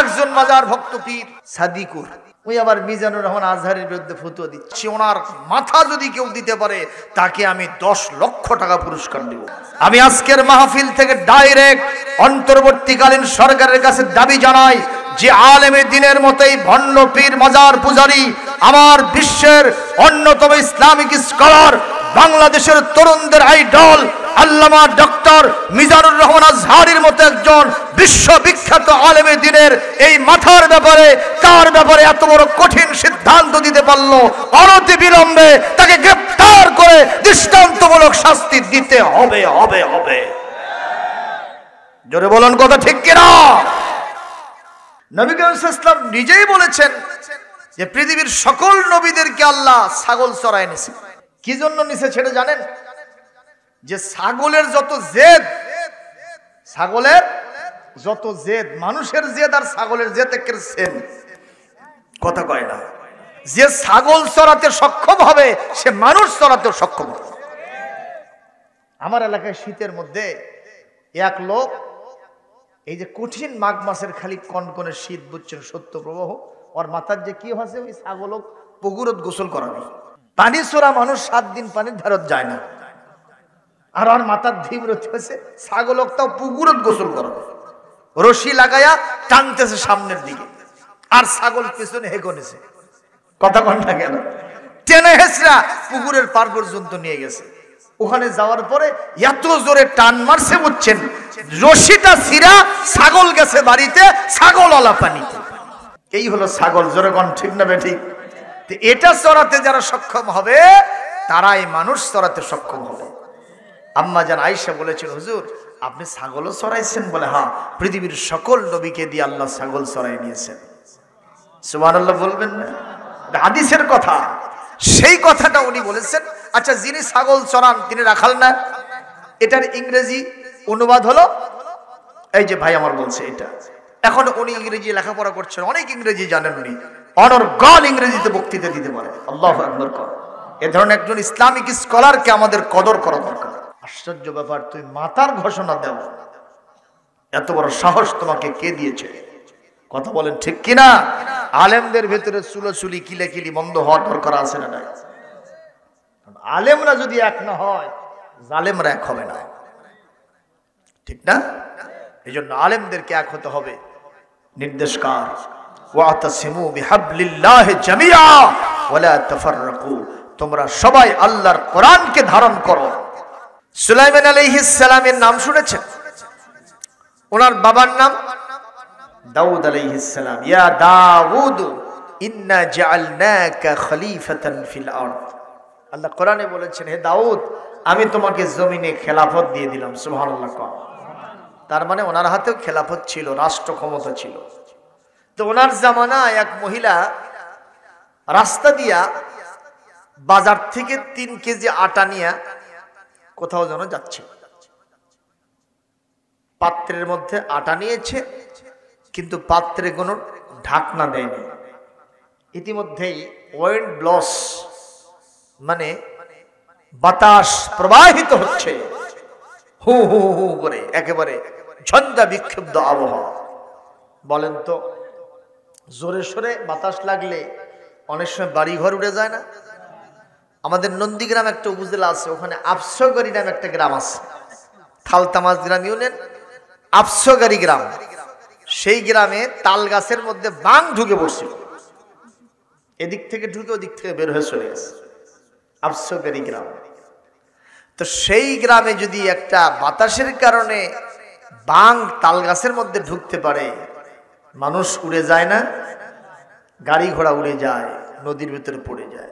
একজন মাজার ভক্ত পীর সাদিকুর, ওই আবার মিজানুর রহমান আজহারের বিরুদ্ধে ফতোয়া দিচ্ছে। ওনার মাথা যদি কেউ দিতে পারে তাকে আমি 10 লক্ষ টাকা পুরস্কার দেব। আমি আজকের মাহফিল থেকে ডাইরেক্ট অন্তর্বর্তীকালীন সরকারের কাছে দাবি জানাই যে আলেমে দ্বীনের মতোই ভণ্ড পীর মাজার পূজারী আমার বিশ্বের অন্যতম ইসলামিক স্কলার, বাংলাদেশের তরুণদের আইডল আল্লামা ডক্টর মিজানুর রহমান আজহারীর মতো একজন বিশ্ববিখ্যাত আলেমে দ্বীনের এই মাথার ব্যাপারে, তার ব্যাপারে এত বড় কঠিন সিদ্ধান্ত দিতে পারলো, অনতি বিলম্বে তাকে গ্রেফতার করে দৃষ্টান্তমূলক শাস্তি দিতে হবে হবে হবে। জোরে বলুন কথা ঠিক কিনা? নবী করিম সাল্লাল্লাহু আলাইহি ওয়াসাল্লাম নিজেই বলেছেন যে পৃথিবীর সকল নবীদেরকে আল্লাহ ছাগল চড়ায় নিছে। কি জন্য নিছে সেটা জানেন? যে ছাগলের যত জেদ, ছাগলের যত জেদ, মানুষের জেদ আর ছাগলের জেদ একের সেম, কথা কয় না। যে ছাগল চড়াতে সক্ষম হবে সে মানুষ চড়াতেও সক্ষম হবে। আমার এলাকায় শীতের মধ্যে এক লোক, এই যে কঠিন মাঘ মাসের খালি কনকনে শীত, বুঝছেন, সত্য প্রবাহ, ওর মাথার যে কি হয়েছে, ওই ছাগল পুকুরত গোসল করাবে। পানি চোরা মানুষ 7 দিন পানির ধারত যায় না, আর ওর মাথার ধিমরত হয়েছে ছাগলকটাও পুকুরত গোসল করাবে। রশি লাগাইয়া টানতেছে সামনের দিকে, আর ছাগল পেছনে হেগনেছে। কথা কন না কেন? টেনে হেসরা পুকুরের পার পর্যন্ত নিয়ে গেছে। ওখানে যাওয়ার পরে এত জোরে টান মারছে, বুঝছেন, রশিটা ছিঁড়া ছাগল গেছে বাড়িতে, ছাগলওয়ালা পানিতে। এই হলো ছাগল। জোরে কন ঠিক না বেঠিক? এটা চড়াতে যারা সক্ষম হবে তারাই মানুষ চড়াতে সক্ষম হবে। আম্মা জান আয়েশা বলেছেন, হুজুর আপনি ছাগলও চড়াইছেন? বলে হ্যাঁ, পৃথিবীর সকল নবীকে দিয়ে আল্লাহ ছাগল চড়াই নিয়েছেন। সুবহানাল্লাহ বলবেন না? হাদিসের কথা, সেই কথাটা উনি বলেছেন। আচ্ছা, যিনি ছাগল চড়ান তিনি রাখাল না? এটার ইংরেজি অনুবাদ হলো, এই যে ভাই আমার বলছে এটা। এখন উনি ইংরেজি লেখাপড়া করছেন, অনেক ইংরেজি জানেন উনি, অনর্গল ইংরেজিতে বক্তৃতা দিতে পারে। আল্লাহু আকবার। এ ধরনের একজন ইসলামিক স্কলারকে আমাদের কদর করা দরকার। আশ্চর্য ব্যাপার, তুই মাতার ঘোষণা দেও, এত বড় সাহস তোমাকে কে দিয়েছে? কথা বলেন ঠিক কিনা? আলেমদের ভেতরে চুলোচুলি কিলাকিলি বন্ধ হওয়ার দরকার আছে না? নাই। আলেমরা যদি এক না হয়, জালেমরা এক হবে না, ঠিক না? এই জন্য আলেমদেরকে এক হতে হবে। নির্দেশকার, ওয়াতাসিমু বিহাবলিল্লাহি জামিআ ওয়ালা তাফাররাকু, তোমরা সবাই আল্লাহর কোরআনকে ধারণ করো। সুলাইমান আলাইহিস সালামের নাম শুনেছেন? ওনার বাবার নাম দাউদ আলাইহিস সালাম। ইয়া দাউদ ইন্না জাআলনাকা খলিফাতান ফিল আরদ। আল্লাহ কোরআনে বলেছেন, হে দাউদ আমি তোমাকে জমিনে খেলাফত দিয়ে দিলাম। সুবহানাল্লাহ। তার মানে ওনার হাতেও খেলাফত ছিল, রাষ্ট্র ক্ষমতা ছিল। তো ওনার জামানায় এক মহিলা রাস্তা দিয়া বাজার থেকে 3 কেজি আটা নিয়ে কোথাও যেন যাচ্ছে। পাত্রের মধ্যে আটা নিয়েছে, কিন্তু পাত্রে কোনো ঢাকনা দেয়নি। ইতিমধ্যেই ওয়েন্ড ব্লস, মানে বাতাস প্রবাহিত হচ্ছে, হু হু হু করে, একেবারে ঝঞ্ঝা বিক্ষুব্ধ আবহাওয়া। বলেন তো, জোরে সোরে বাতাস লাগলে অনেক সময় বাড়ি ঘর উড়ে যায় না? আমাদের নন্দীগ্রাম একটা উপজেলা আছে, ওখানে আফসগারি নামে একটা গ্রাম আছে, থালতামাজ গ্রাম ইউনিয়ন, আফসগারি গ্রাম। সেই গ্রামে তাল গাছের মধ্যে বাং ঢুকে বসছিল, এদিক থেকে ঢুকে ওদিক থেকে বের হয়ে চলে গেছে। আফসগারি গ্রাম। তো সেই গ্রামে যদি একটা বাতাসের কারণে বাং তাল গাছের মধ্যে ঢুকতে পারে, মানুষ উড়ে যায় না? গাড়ি ঘোড়া উড়ে যায়, নদীর ভিতরে পড়ে যায়।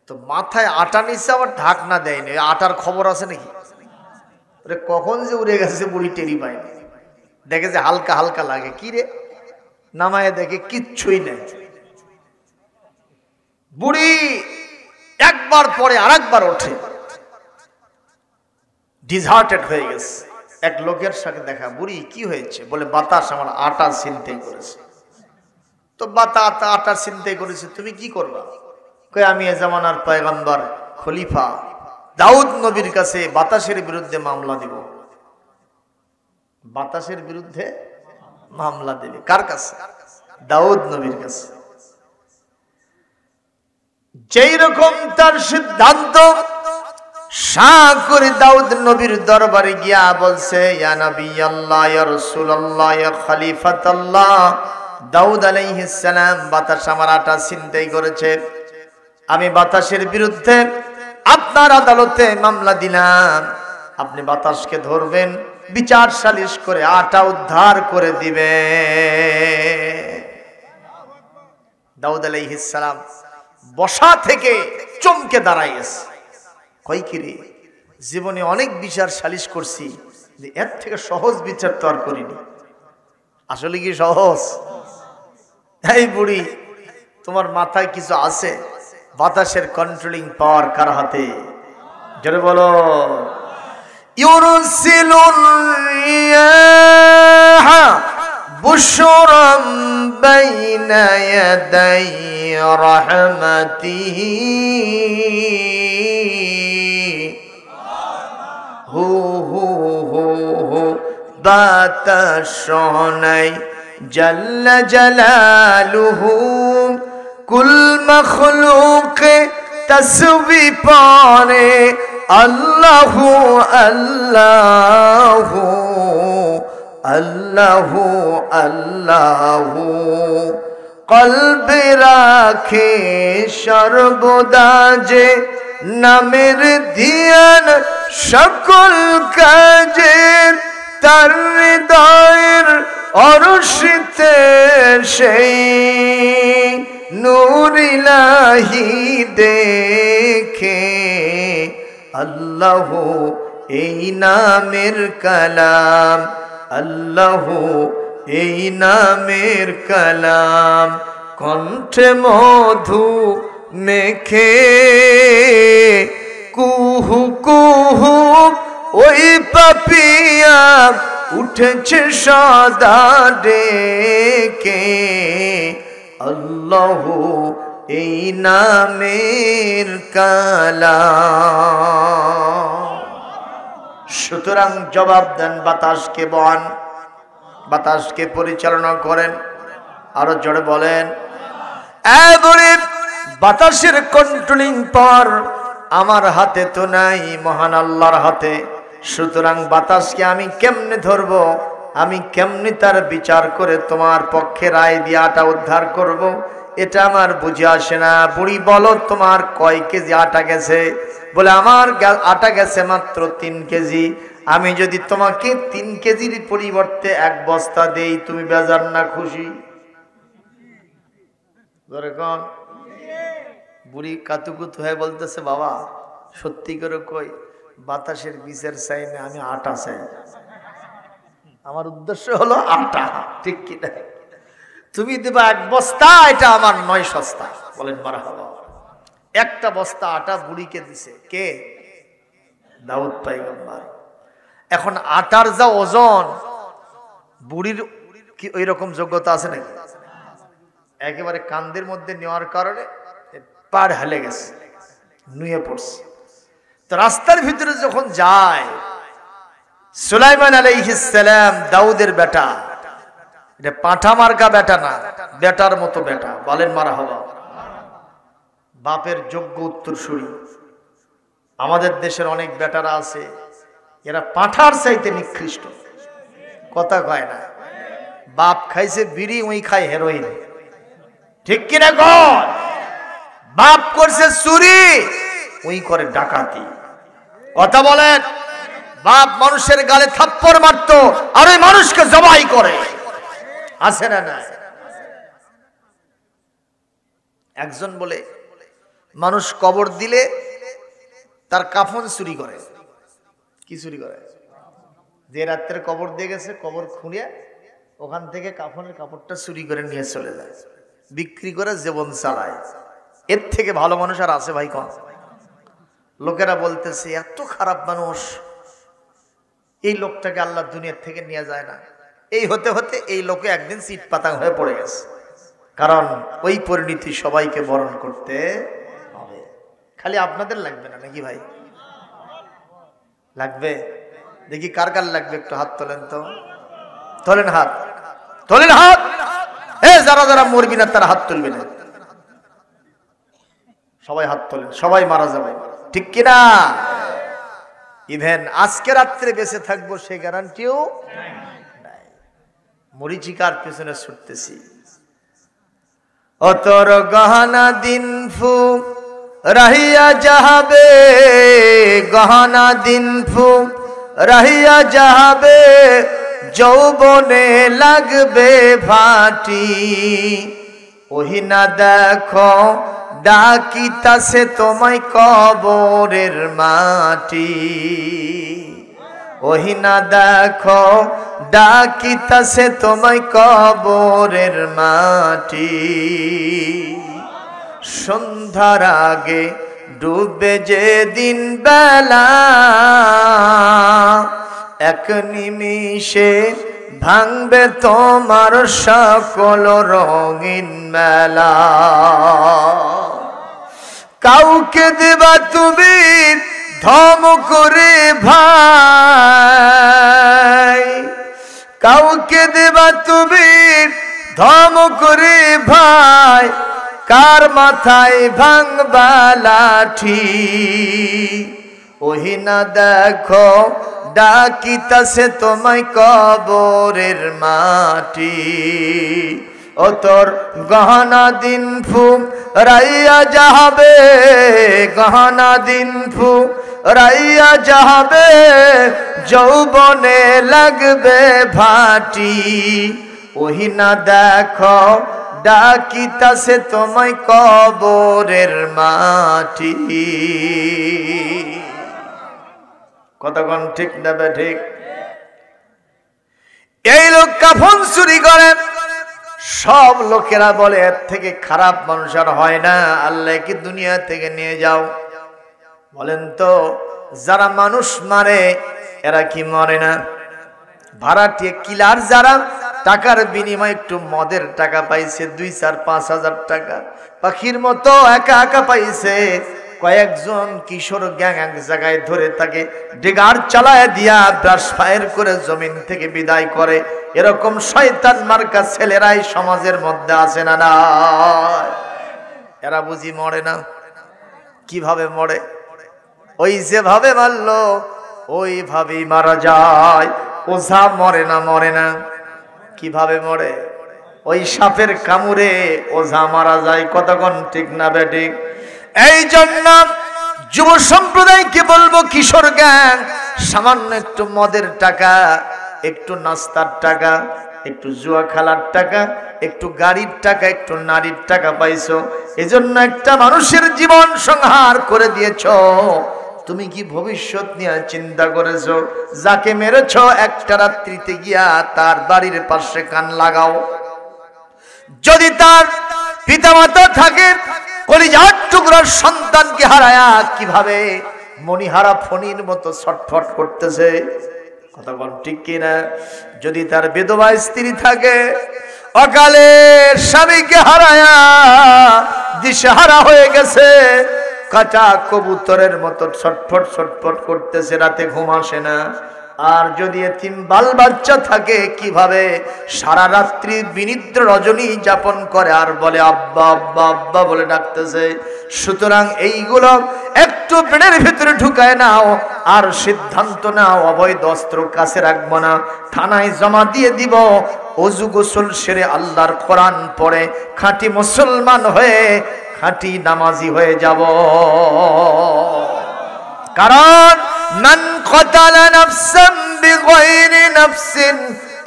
তো মাথায় আটা নিচ্ছে, আবার ঢাকনা দেয়নি। আটার খবর আছে নাকি? কখন যে উড়ে গেছে বুড়ি টেরি পায়নি। দেখে যে হালকা হালকা লাগে, কি রে, নামায় দেখে কিচ্ছুই নেই। বুড়ি একবার পরে আরেকবার ওঠে, ডিসহার্টেড হয়ে গেছে। এক লোকের সাথে দেখা, বুড়ি কি হয়েছে? বলে বাতাস আমার আটা ছিনতাই করেছে। তো আটা ছিনতাই করেছে, তুমি কি করবা? কই আমি এ জামানার পয়গম্বর খলিফা দাউদ নবীর কাছে বাতাসের বিরুদ্ধে মামলা দিব। বাতাসের বিরুদ্ধে মামলা দেবে। কার কাছে? দাউদ নবীর কাছে। যেই রকম তার সিদ্ধান্ত, শাহ করে দাউদ নবীর দরবারে গিয়া বলছে, ইয়া নবী আল্লাহ, ইয়া রাসূলুল্লাহ, ইয়া খলিফাতুল্লাহ, দাউদ আলাইহিস সালাম বাতাস আমার আটা ছিনতাই করেছে, আমি বাতাসের বিরুদ্ধে আপনার আদালতে মামলা দিলাম, আপনি বাতাসকে ধরবেন, বিচার সালিশ করে আটা উদ্ধার করে দিবে। দাউদ আলাইহিস সালাম বসা থেকে চমকে দাঁড়াইছে, কই কি রে, জীবনে অনেক বিচার সালিশ করছি, এর থেকে সহজ বিচার তো আর করিনি। আসলে কি সহজ? এই বুড়ি, তোমার মাথায় কিছু আছে? বাতাসের কন্ট্রোলিং পাওয়ার কার হাতে? জোরে বলো। ইউরসিলুর রিয়াহা বুশরাম বাইনা ইয়াদাই রাহমাতিহি হু হু হু হু বাতাস শোনাই জাল্লা জালালুহু, কুল মখলুক তসবি পড়ে আল্লাহু আল্লাহু আল্লাহু আল্লাহু, কলবে রাখে সর্বদা যে নামের ধ্যান সকল কাজে, তার হৃদয়ের অরশিতে সেই নূর ইলাহি দেখে, আল্লাহু এই নামের কালাম, আল্লাহু এই নামের কালাম, কণ্ঠে মধু মেখে কুহু কুহু ওই পাপিয়া উঠেছে সদা ডেকে, আল্লাহু এই নামের কালাম। সুতরাং জবাব দেন, বাতাসকে বন, বাতাসকে পরিচালনা করেন। আরো জোরে বলেন। বাতাসের কন্ট্রোলিং পাওয়ার আমার হাতে তো নাই, মহান আল্লাহর হাতে। সুতরাং বাতাসকে আমি কেমনে ধরবো, আমি কেমনে তার বিচার করে তোমার পক্ষে রায় দিয়ে আটা উদ্ধার করব, এটা আমার বুঝে আসে না। বুড়ি, বলো তোমার কয় কেজি আটা গেছে? বলে আমার আটা গেছে মাত্র 3 কেজি। আমি যদি তোমাকে 3 কেজির পরিবর্তে 1 বস্তা দেই, তুমি বেজার না খুশি? বুড়ি কাতুকুতু হয়ে বলতেছে, বাবা সত্যি করে কই, বাতাসের বীজের চাই না, আমি আটা চাই। আমার উদ্দেশ্য হলো আটা, ঠিক কিনা? তুমি দেবা 1 বস্তা, এটা আমার 9 সস্তা। বলেন মারহাবা। 1টা বস্তা আটা বুড়িকে দিছে কে? দাউদ পয়গম্বর। এখন আটার যা ওজন, বুড়ির কি ওই রকম যোগ্যতা আছে নাকি? একেবারে কান্দের মধ্যে নেওয়ার কারণে পাড় হেলে গেছে, নুয়ে পড়ছে। তো রাস্তার ভিতরে যখন যায়, সুলাইমান আলাইহিস সালাম দাউদের বেটা, এটা পাঁঠা মার্কা বেটা না, বেটার মতো বেটা। বলেন মারহাবা। বাপের যোগ্য উত্তরসূরি। আমাদের দেশের অনেক বেটারা আছে, এরা পাঁঠার চাইতে নিকৃষ্ট, কথা কয় না। বাপ খাইছে বিড়ি, ওই খায় হেরোইন, ঠিক কিনা কর? বাপ করছে চুরি, ওই করে ডাকাতি, কথা বলেন। বাপ মানুষের গালে থাপ্পড় মারতো, আর ওই মানুষকে জবাই করে, আছে না না? একজন বলে মানুষ কবর দিলে তার কাফন চুরি করে। কি চুরি করে? যে রাত্রে কবর দিয়ে গেছে, কবর খুঁড়ে ওখান থেকে কাফনের কাপড়টা চুরি করে নিয়ে চলে যায়, বিক্রি করে জীবন চালায়। এর থেকে ভালো মানুষ আর আছে ভাই কোন? লোকেরা বলতেছে এত খারাপ মানুষ, এই লোকটাকে আল্লাহ দুনিয়ার থেকে নিয়ে যায় না। এই হতে হতে এই লোকে একদিন চিট পাতাং হয়ে পড়ে গেছে, কারণ ওই পরিণতি সবাইকে বরণ করতে হবে। খালি আপনাদের লাগবে না নাকি ভাই? লাগবে? দেখি কার কার লাগবে, একটু হাত তোলেন তো, তোলেন হাত। তোলেন হাত। যারা যারা মরবি না তারা হাত তুলবে না। সবাই হাত তোলেন, সবাই মারা যাবে, ঠিক কিনা? ইভেন আজকে রাত্রে বেঁচে থাকবো সে গ্যারান্টিও নাই। মরিচিকার পেছনে ছুটতেছি। অতর গহনা দিন ফু রাহিয়া যাবে, গহনা দিন ফু রাহিয়া যাবে, যৌবনে লাগবে ভাটি। ওহি না দেখো ডাকিতাছে তোমায় কবরের মাটি। ওহি না দেখো ডাকিতাছে তোমায় কবরের মাটি। সন্ধ্যার আগে ডুবে যে দিন বেলা, এক নিমিষে ভাঙবে তোমার সকল রঙিন মেলা। কাউকে দেবা তুমি ধমক রে ভাই, কাউকে দেবা তুমি ধমক রে ভাই, কার মাথায় ভাঙবা লাঠি। ওহি না দেখো ডাকিতাছে তোমায় কবরের মাটি। ও তোর গহনা দিন ফু রাইয়া যাবে, গহনা দিন ফু রাইয়া যাবে, যৌবনে লাগবে ভাটি। ওহি না দেখো ডাকিতাছে তোমায় কবরের মাটি। কতক্ষণ ঠিক নেবে ঠিক? এই লোক কাফন চুরি করে, সব লোকেরা বলে এর থেকে খারাপ মানুষ আর হয় না, আল্লাহ কি দুনিয়া থেকে নিয়ে যাও। বলেন তো যারা মানুষ মারে এরা কি মরে না? ভাড়াটিয়া কিলার যারা টাকার বিনিময়ে একটু মদের টাকা পাইছে, 2-4-5 হাজার টাকা, পাখির মতো একা একা পাইছে, কয়েকজন কিশোর গ্যাং এক জায়গায় ধরে তাকে ডিগার চালায় দিয়া ব্রাশ ফায়ার করে জমিন থেকে বিদায় করে। এরকম শয়তান মার্কা ছেলেরাই সমাজের মধ্যে আছে না? না, এরা বুঝি মরে না? কিভাবে মরে? ওই যেভাবে মারলো ওইভাবেই মারা যায়। ওঝা মরে না? মরে না। কিভাবে মরে? ওই সাপের কামড়ে ওঝা মারা যায়। কতক্ষণ ঠিক না বেঠিক? এই জন্য যুব সম্প্রদায়কে বলবো, কিশোর গ্যাং, সামান্য একটু মদের টাকা, একটু নাস্তার টাকা, একটু জুয়া খেলার টাকা, একটু গাড়ির টাকা, একটু নারীর টাকা পাইছো, এজন্য একটা মানুষের জীবন সংহার করে দিয়েছো। তুমি কি ভবিষ্যৎ নিয়ে চিন্তা করেছো? যাকে মেরেছো একটা রাত্রিতে গিয়া তার বাড়ির পাশে কান লাগাও। যদি তার পিতামাতা থাকে, কলিজার টুকরার সন্তানকে হারায়া কিভাবে মণিহারা ফণির মতো ছটফট করতেছে। কতক্ষণ ঠিক কিনা? যদি তার বিধবা স্ত্রী থাকে, অকালে স্বামীকে হারায়া দিশেহারা হয়ে গেছে, কাঁচা কবুতরের মতো ছটফট ছটফট করতেছে, রাতে ঘুম আসে না। আর যদি এতিম বাল বাচ্চা থাকে, কিভাবে সারা রাত্রি বিনিদ্র রজনী যাপন করে আর বলে আব্বা আব্বা আব্বা বলে ডাকতেছে। সুতরাং এইগুলো একটু ব্রেনের ভিতরে ঢুকায় নাও আর সিদ্ধান্ত নাও, অবৈধ অস্ত্র কাছে রাখবো না, থানায় জমা দিয়ে দিব। ওযু গোসল সেরে আল্লাহর কোরআন পড়ে খাঁটি মুসলমান হয়ে খাঁটি নামাজি হয়ে যাব। কারণ মান কাতালা নাফসান বিগাইরি নাফসিন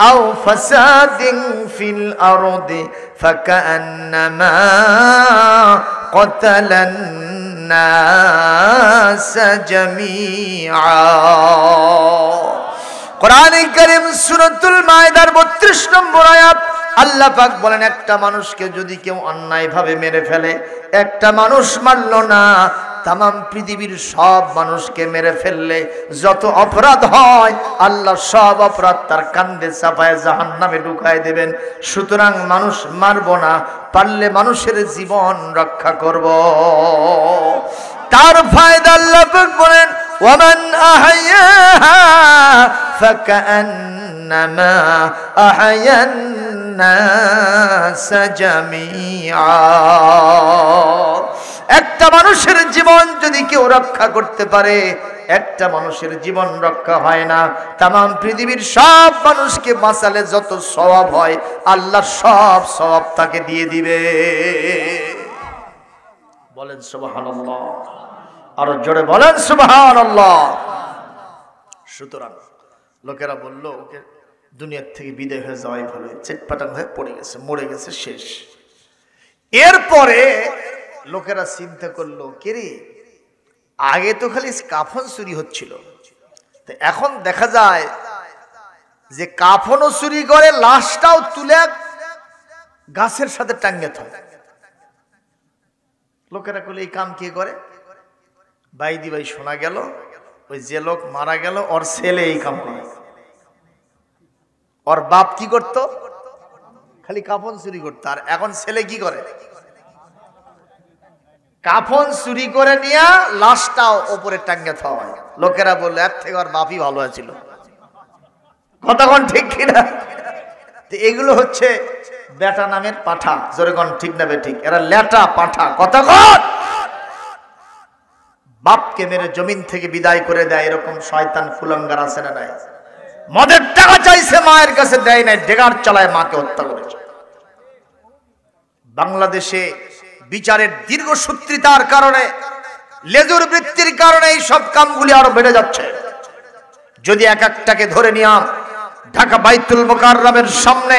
আও ফাসাদিন ফিল আরদি ফাকান্নামা কাতালান নাস জামিআ। কোরআনে কারীম সূরাতুল মায়েদার 32 নম্বর আয়াত, আল্লাহ পাক বলেন, একটা মানুষকে যদি কেউ অন্যায়ভাবে মেরে ফেলে, একটা মানুষ মারল না, তামাম পৃথিবীর সব মানুষকে মেরে ফেললে যত অপরাধ হয়, আল্লাহ সব অপরাধ তার কান্দে চাপায় জাহান্নামে ঢুকায় দেবেন। সুতরাং মানুষ মারব না, পারলে মানুষের জীবন রক্ষা করব। তার ফায়দা আল্লাহ পাক বলেন, ওয়ামান আহইয়াহা ফাকান্নামা আহয়ান الناس جميعا একটা মানুষের জীবন যদি কেউ রক্ষা করতে পারে, একটা মানুষের জীবন রক্ষা হয় না, তামাম পৃথিবীর সব মানুষকে বাঁচালে যত সওয়াব হয় আল্লাহ সব সওয়াব তাকে দিয়ে দিবে। বলেন সুবহানাল্লাহ, আরো জোরে বলেন সুবহানাল্লাহ। সুতরাং লোকেরা বলল ওকে দুনিয়ার থেকে বিদায় হয়ে যাওয়াই ভালো, চেটপাটাং হয়ে পড়ে গেছে, মরে গেছে, শেষ। এরপরে লোকেরা চিন্তা করলো, কেরে আগে তো খালি কাফন চুরি হচ্ছিল, তো এখন দেখা যায় যে কাফনও চুরি করে, লাশটাও তুলে গাছের সাথে টাঙ্গে থাকে। লোকেরা বলে এই কাম কে করে? বাইদি ভাই শোনা গেল ওই যে লোক মারা গেল ওর ছেলে এই কাম করে। ওর বাপ কি করত? খালি কাফন চুরি করতো। আর এখন ছেলে কি করে? কাফন চুরি করে নিয়ে লাশটাও ওপরে টাঙ্গে হয়। লোকেরা বললো এর থেকে ওর বাপই ভালো ছিল। কতক্ষণ ঠিক কিনা? এগুলো হচ্ছে বেটা নামের পাঠা। জোরে কোন ঠিক না ঠিক? এরা লেটা পাঠা। কতক্ষণ বাপকে মেরে জমিন থেকে বিদায় করে দেয়, এরকম শয়তান কুলাঙ্গার আছে না নাই? মদের টাকা চাইছে মায়ের কাছে দেয় নাই, ডেগার চালায় মাকে হত্যা করেছে। বাংলাদেশে বিচারের দীর্ঘসূত্রিতার কারণে, লেজুর বৃত্তির কারণে এই সব কামগুলি আরো বেড়ে যাচ্ছে। যদি এক একটাকে ধরে নিয়ে ঢাকা বাইতুল মুকাররমের সামনে,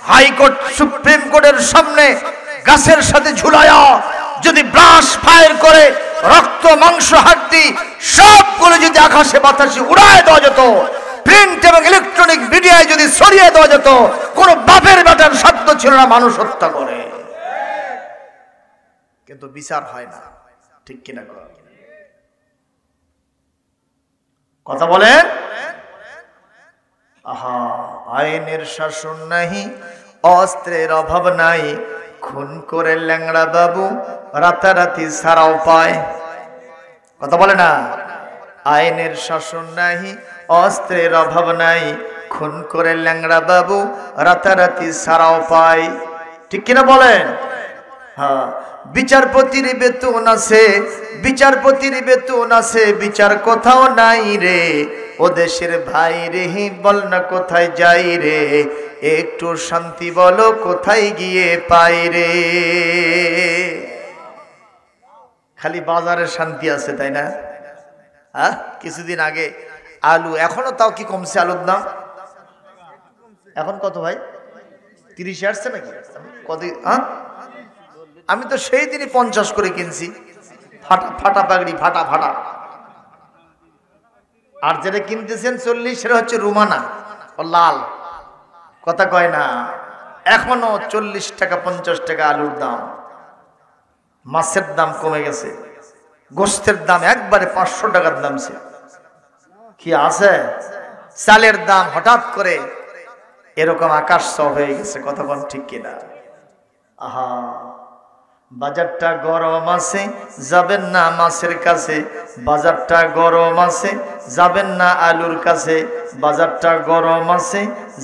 হাইকোর্ট সুপ্রিম কোর্টের সামনে গাছের সাথে ঝুলায়া যদি ব্রাশ ফায়ার করে রক্ত মাংস হাড্ডি সবগুলো যদি আকাশে বাতাসে উড়ায় দেওয়া যেত, প্রিন্ট এবং ইলেকট্রনিক মিডিয়ায় যদি ছড়িয়ে দেওয়া যেত, কোন বাপের বেটার সাধ্য ছিল না মানুষ হত্যা করে। কিন্তু বিচার হয় না, ঠিক কিনা কথা বলেন? আহা, আইনের শাসন নাই, অস্ত্রের অভাব নাই, খুন করে ল্যাংড়া বাবু রাতারাতি ছাড়াও পায়। কথা বলে না? আইনের শাসন নাই, অস্ত্রের অভাব নাই, খুন করে ল্যাংড়া বাবু রাতারাতি ছাড়াও পায়। ঠিক কিনা বলেন? হ্যাঁ, বিচারপতির বেতন আছে, বিচারপতির বেতন আছে, বিচার কোথাও নাই রে। ও দেশের ভাই রে, বল না কোথায় যাই রে, একটু শান্তি বলো কোথায় গিয়ে পাই রে। খালি বাজারে শান্তি আছে, তাই না? হ্যাঁ, কিছুদিন আগে আলু, এখনো তাও কি কমছে আলুর দাম? এখন কত ভাই? 30 আসছে নাকি? কত? হ্যাঁ, আমি তো সেই দিনই 50 করে কিনছি। ফাটা ফাটা পাগড়ি, ফাটা ফাটা। আর যেটা কিনতেছেন 40, সেটা হচ্ছে রুমানা ও লাল। কথা কয় না? এখনো 40 টাকা 50 টাকা আলুর দাম। মাছের দাম কমে গেছে, গোস্তের দাম একবারে 500 টাকার দাম। কি আছে? চালের দাম হঠাৎ করে এরকম আকাশ ছোঁয়া হয়ে গেছে। কতক্ষণ ঠিক কিনা? আহা, বাজারটা গরম আছে, যাবেন না মাছের কাছে। বাজারটা গরম আছে, যাবেন না আলুর কাছে। বাজারটা গরম আছে,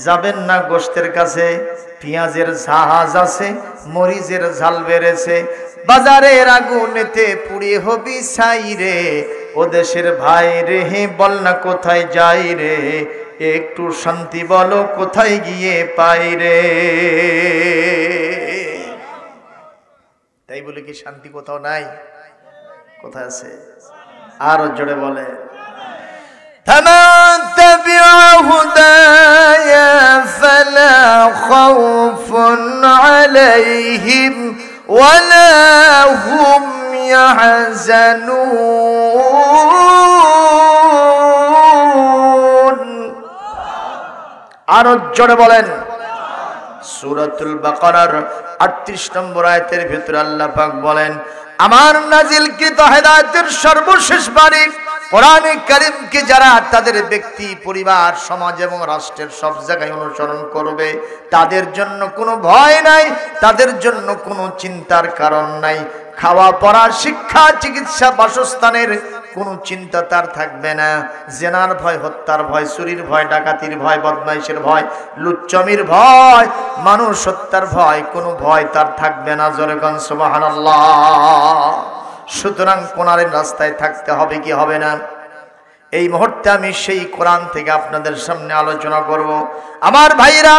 যাবেন না গোস্তের কাছে। পেঁয়াজের জাহাজ আছে, মরিচের ঝাল বেড়েছে। বাজারের আগুনেতে পুড়ে হবি ছাই রে। ও দেশের ভাই রে, বল না কোথায় যাই রে, একটু শান্তি বলো কোথায় গিয়ে পাই রে। তাই বলে কি শান্তি কোথাও নাই? কোথায় আছে? আরো জোরে বলে, ফামান তাবিআ হুদায়া ফালা খাউফুন আলাইহিম ওয়ালা হুম ইয়াহজানুন। আরো জোরে বলেন। সূরাতুল বাকারার 38 নম্বর আয়াতের ভিতরে আল্লাহ পাক বলেন, আমার নাজিলকৃত হেদায়েতের সর্বশেষ বাণী কোরআনে কারীমকে যারা তাদের ব্যক্তি, পরিবার, সমাজ এবং রাষ্ট্রের সব জায়গায় অনুসরণ করবে, তাদের জন্য কোনো ভয় নাই, তাদের জন্য কোনো চিন্তার কারণ নাই। খাওয়া পড়া, শিক্ষা, চিকিৎসা, বাসস্থানের কোনো চিন্তা তার থাকবে না। জেনার ভয়, হত্যার ভয়, চুরির ভয়, ডাকাতির ভয়, বদমাইশের ভয়, লুচ্চমির ভয়, মানুষ হত্যার ভয়, কোনো ভয় তার থাকবে না। জোরে কোন সুবহানাল্লাহ। সুতরাং কোরআনের রাস্তায় থাকতে হবে কি হবে না? এই মুহূর্তে আমি সেই কোরআন থেকে আপনাদের সামনে আলোচনা করব। আমার ভাইরা,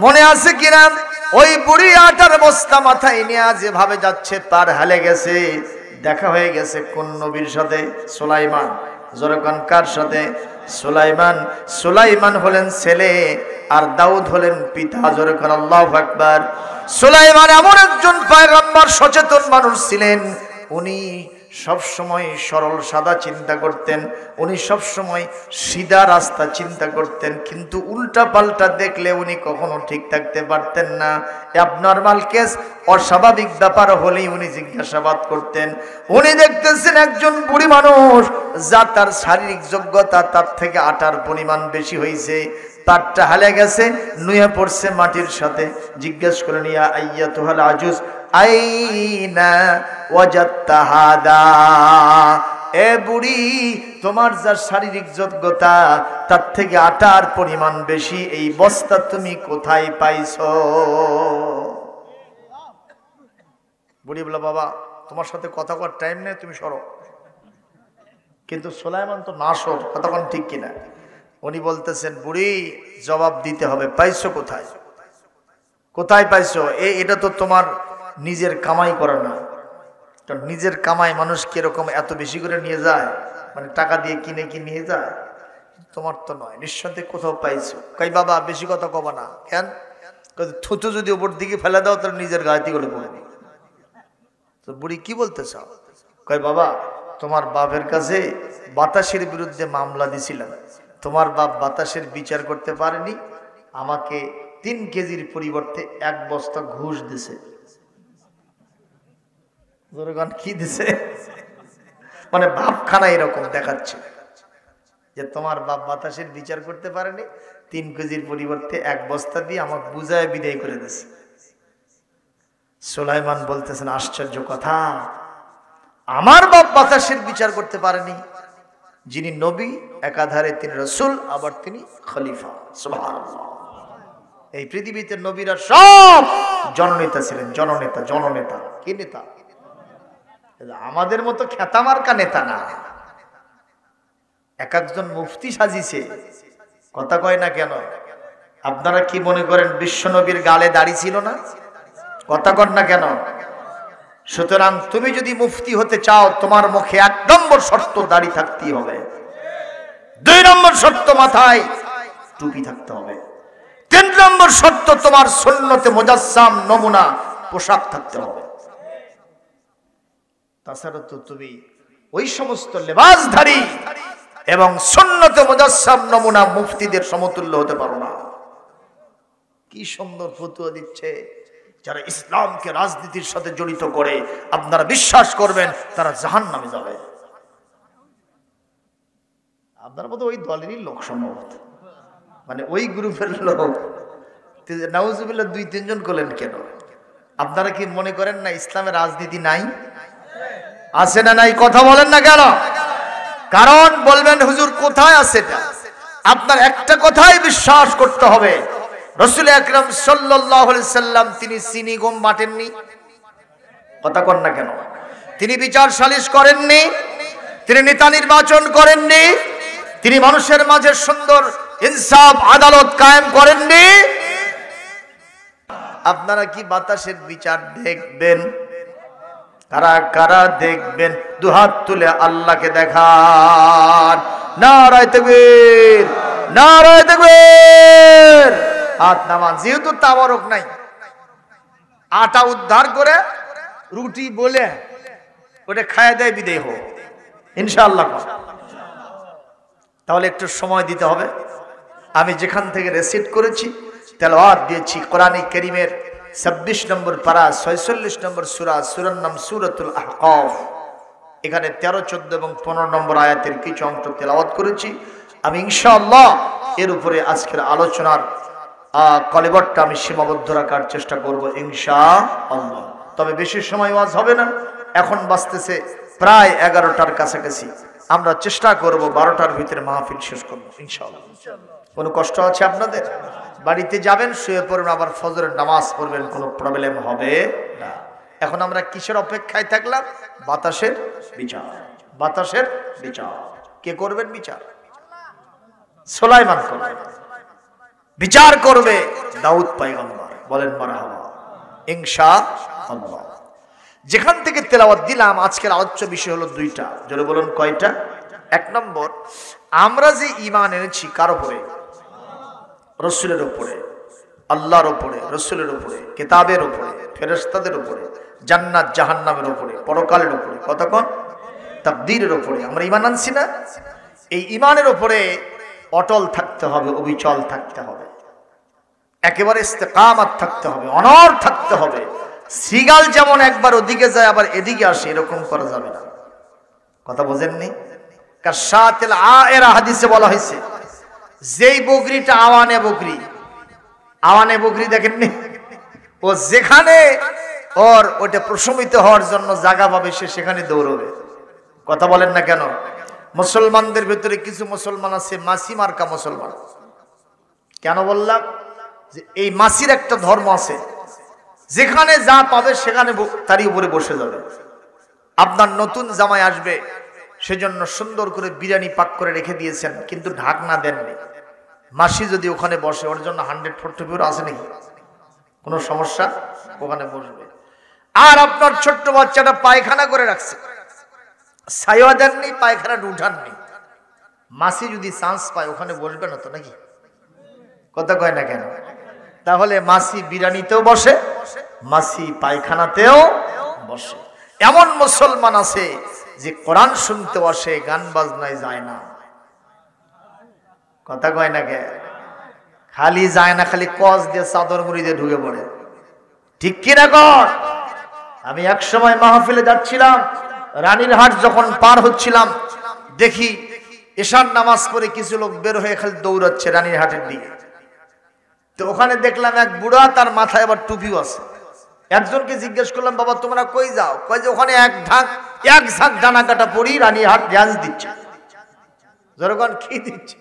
মনে আছে কিনা ওই বুড়ি আটার বস্তা মাথায় নিয়ে যেভাবে যাচ্ছে, পার হালে গেছে, দেখা হয়ে গেছে কোন নবীর সাথে? সুলাইমান। জোরকান কার সাথে? সুলাইমান। সুলাইমান হলেন ছেলে আর দাউদ হলেন পিতা। জোরকান আল্লাহু আকবার। সুলাইমান এমন একজন পয়গম্বর, সচেতন মানুষ ছিলেন। উনি সব সময় সরল সাদা চিন্তা করতেন, উনি সব সময় সিধা রাস্তা চিন্তা করতেন, কিন্তু উল্টা পাল্টা দেখলে উনি কখনো ঠিক থাকতে পারতেন না। অ্যাবনর্মাল কেস, অস্বাভাবিক ব্যাপার হলেই উনি জিজ্ঞাসাবাদ করতেন। উনি দেখতেছেন একজন বুড়ি মানুষ, যা তার শারীরিক যোগ্যতা তার থেকে আটার পরিমাণ বেশি হয়েছে, তারটা হালে গেছে, নুয়ে পড়ছে মাটির সাথে। জিজ্ঞেস করেন, ইয়া আইয়াতুহাল আজুজ আইনা ওয়াজাদতা হাদা, এ বুড়ি, তোমার যা শারীরিক যোগ্যতা তার থেকে আটার পরিমাণ বেশি, এই বস্তা তুমি কোথায় পাইছো? বুড়ি বলে, বাবা তোমার সাথে কথা কর টাইম নেই, তুমি সরো। কিন্তু সুলাইমান তো না সর, কথা কোন ঠিক কিনা? উনি বলতেছেন, বুড়ি জবাব দিতে হবে, পাইছো কোথায়? কোথায় পাইছো? এটা তো তোমার নিজের কামাই করা না। কারণ নিজের কামাই মানুষ কিরকম এত বেশি করে নিয়ে যায়, মানে টাকা দিয়ে কিনে কি নিয়ে যায়? তোমার তো নয়, নিঃসন্দেহে কোথাও পাইছো। কই বাবা বেশি কথা কবা না। কেন? থুতু যদি উপর দিকে ফেলে দাও তাহলে নিজের গায়েতে গলে পড়বে। তো বুড়ি কি বলতে চাও? কই বাবা, তোমার বাপের কাছে বাতাসের বিরুদ্ধে মামলা দিছিলাম, তোমার বাপ বাতাসের বিচার করতে পারেনি, আমাকে 3 কেজির পরিবর্তে 1 বস্তা ঘুষ দিছে। কি দিছে? মানে ভাবখানা এরকম দেখাচ্ছে যে তোমার বাপ বাতাসের বিচার করতে পারেনি, 3 কেজির পরিবর্তে 1 বস্তা দিয়ে আমাকে বুঝায় বিদায় করে দিছে। সুলাইমান বলতেছেন, আশ্চর্য কথা, আমার বাপ বাতাসের বিচার করতে পারেনি, যিনি নবী, একাধারে তিনি রাসূল, আবার তিনি খলিফা। সুবহানাল্লাহ। এই পৃথিবীতে নবীরা সব জননেতা ছিলেন, জননেতা। জননেতা কি নেতা? আমাদের মতো খ্যাতামার্কা নেতা না। এক একজন মুফতি সাজিছে, কথা কয় না কেন? আপনারা কি মনে করেন বিশ্ব নবীর গালে দাড়ি ছিল না? কথা কন না কেন? সুতরাং তুমি যদি মুফতি হতে চাও, তোমার মুখে 1 নম্বর শর্ত দাড়ি থাকতেই হবে, 2 নম্বর শর্ত মাথায় টুপি থাকতে হবে, 3 নম্বর শর্ত তোমার সুন্নতে মুজাসসাম নমুনা পোশাক থাকতে হবে। তাছাড়া তো তুমি ওই সমস্ত লেবাসধারী এবং সুন্নতে মুজাসসাম নমুনা মুফতিদের সমতুল্য হতে পারো না। কি সুন্দর ফতোয়া দিচ্ছে! যারা ইসলামকে রাজনীতির সাথে জড়িত করে, আপনারা বিশ্বাস করবেন তারা জাহান্নামে যাবে। আপনার মতো ওই দলেরই লোক সম্ভবত, মানে ওই গ্রুপের লোক। নাউজুবিল্লাহ 2-3 জন করলেন কেন? আপনারা কি মনে করেন না ইসলামের রাজনীতি নাই? আছে না নাই? কথা বলেন না কেন? কারণ বলবেন হুজুর কোথায় আছে এটা? আপনার একটা কথাই বিশ্বাস করতে হবে, রাসূল আকরাম সাল্লাল্লাহু আলাইহি সাল্লাম তিনি চিনি গম বাটেননি। কথা কন না কেন? তিনি বিচার সালিশ করেননি, তিনি নেতা নির্বাচন করেননি, তিনি মানুষের মাঝে সুন্দর ইনসাফ আদালত কায়েম করেননি। আপনারা কি বাতাসের বিচার দেখবেন? কারা কারা দেখবেন? দুহাত তুলে আল্লাহকে দেখান। নারায়ে তাকবীর, নারায়ে তাকবীর। হাত নামান। যেহেতু তাবারক নাই, আটা উদ্ধার করে রুটি বলে ওটা খায় দেয়, বিদায় হোক ইনশাআল্লাহ। তাহলে একটু সময় দিতে হবে। আমি যেখান থেকে রেসিট করেছি, তেলাওয়াত দিয়েছি, কোরআনে কারীমের 26 নম্বর পারা, 46 নম্বর সূরা, সূরার নাম সূরাতুল আহকাফ। এখানে 13, 14 এবং 15 নম্বর আয়াতের কিছু অংশ তেলাওয়াত করেছি। আমি ইনশাআল্লাহ এর উপরে আজকের আলোচনার কলিবরটা আমি সীমাবদ্ধ রাখার চেষ্টা করব ইনশাআল্লাহ। তবে বেশি সময় ওয়াজ হবে না। এখন বাজতেছে প্রায় 11টার কাছাকাছি। আমরা চেষ্টা করব 12টার ভিতরে মাহফিল শেষ করব ইনশাআল্লাহ। কোনো কষ্ট আছে আপনাদের? বাড়িতে যাবেন, শুয়ে পড়বেন, আবার ফজরের নামাজ পড়বেন, কোনো প্রবলেম হবে না। এখন আমরা কিসের অপেক্ষায় থাকলাম? বাতাসের বিচার। বাতাসের বিচার কে করবেন? বিচার সুলাইমান করবে, বিচার করবে দাউদ পয়গম্বর। বলেন মারহাবা ইনশাআল্লাহ। যেখান থেকে তেলাওয়াত দিলাম, আজকের আলোচ্য বিষয় হলো দুইটা। জোরে বলুন কয়টা? এক নম্বর, আমরা যে ঈমান এনেছি কার উপরে? রাসূলের উপরে, আল্লাহর উপরে, রাসূলের উপরে, কিতাবের উপরে, ফেরেশতাদের উপরে, জান্নাত জাহান্নামের উপরে, পরকালের উপরে, কতক্ষণ তাকদীরের উপরে আমরা ঈমান আনছি না? এই ঈমানের উপরে অটল থাকতে হবে, অবিচল থাকতে হবে, একেবারে ইস্তেকামাত থাকতে হবে, অনড় থাকতে হবে। সিগাল যেমন একবার ওদিকে যায় আবার এদিকে আসে, এরকম করা যাবে না। কথা বোঝেননি? কাশাতিল আয়েরা হাদিসে বলা হয়েছে, যেই বকরিটা আওয়ানে বকরি, আওয়ানে বকরি দেখেননি? ও যেখানে ওর ওটা প্রশমিত হওয়ার জন্য জায়গা পাবে সে সেখানে দৌড়বে। কথা বলেন না কেন? মুসলমানদের ভিতরে কিছু মুসলমান আছে মাসি মার্কা মুসলমান। কেন বললাম? যে এই মাসির একটা ধর্ম আছে, যেখানে যা পাবে সেখানে তারই উপরে বসে যাবে। আপনার নতুন জামাই আসবে, সেজন্য সুন্দর করে বিরিয়ানি পাক করে রেখে দিয়েছেন, কিন্তু ঢাকনা দেননি। মাসি যদি ওখানে বসে, ওর জন্য 144 আছে নাকি? কোনো সমস্যা? ওখানে বসবে। আর আপনার ছোট্ট বাচ্চাটা পায়খানা করে রাখছে, ছায়া দেননি, পায়খানাটা উঠাননি, মাসি যদি চান্স পায় ওখানে বসবে না তো নাকি? কথা কয় না কেন? তাহলে মাসি বিরিয়ানিতেও বসে, মাসি পায়খানাতেও বসে। এমন মুসলমান আছে যে কোরআন শুনতে বসে, গান বাজনায় যায় না। কথা কয় না কে? খালি যায় না, খালি কস দিয়ে চাদর মুড়ি দিয়ে ঢুকে পড়ে। ঠিক কিনা কর? আমি এক সময় মাহফিলে যাচ্ছিলাম, রানীরহাট যখন পার হচ্ছিলাম, দেখি এশার নামাজ পড়ে কিছু লোক বের হয়ে খালি দৌড়াচ্ছে রানীরহাটের দিকে। তো ওখানে দেখলাম এক বুড়া, তার মাথায় আবার টুপিও আছে। একজনকে জিজ্ঞেস করলাম, বাবা তোমরা কই যাও? কয় যে ওখানে এক ঝাঁক ডানা কাটা পড়ি রানীরহাট ডান্স দিচ্ছে। যখন কি দিচ্ছে?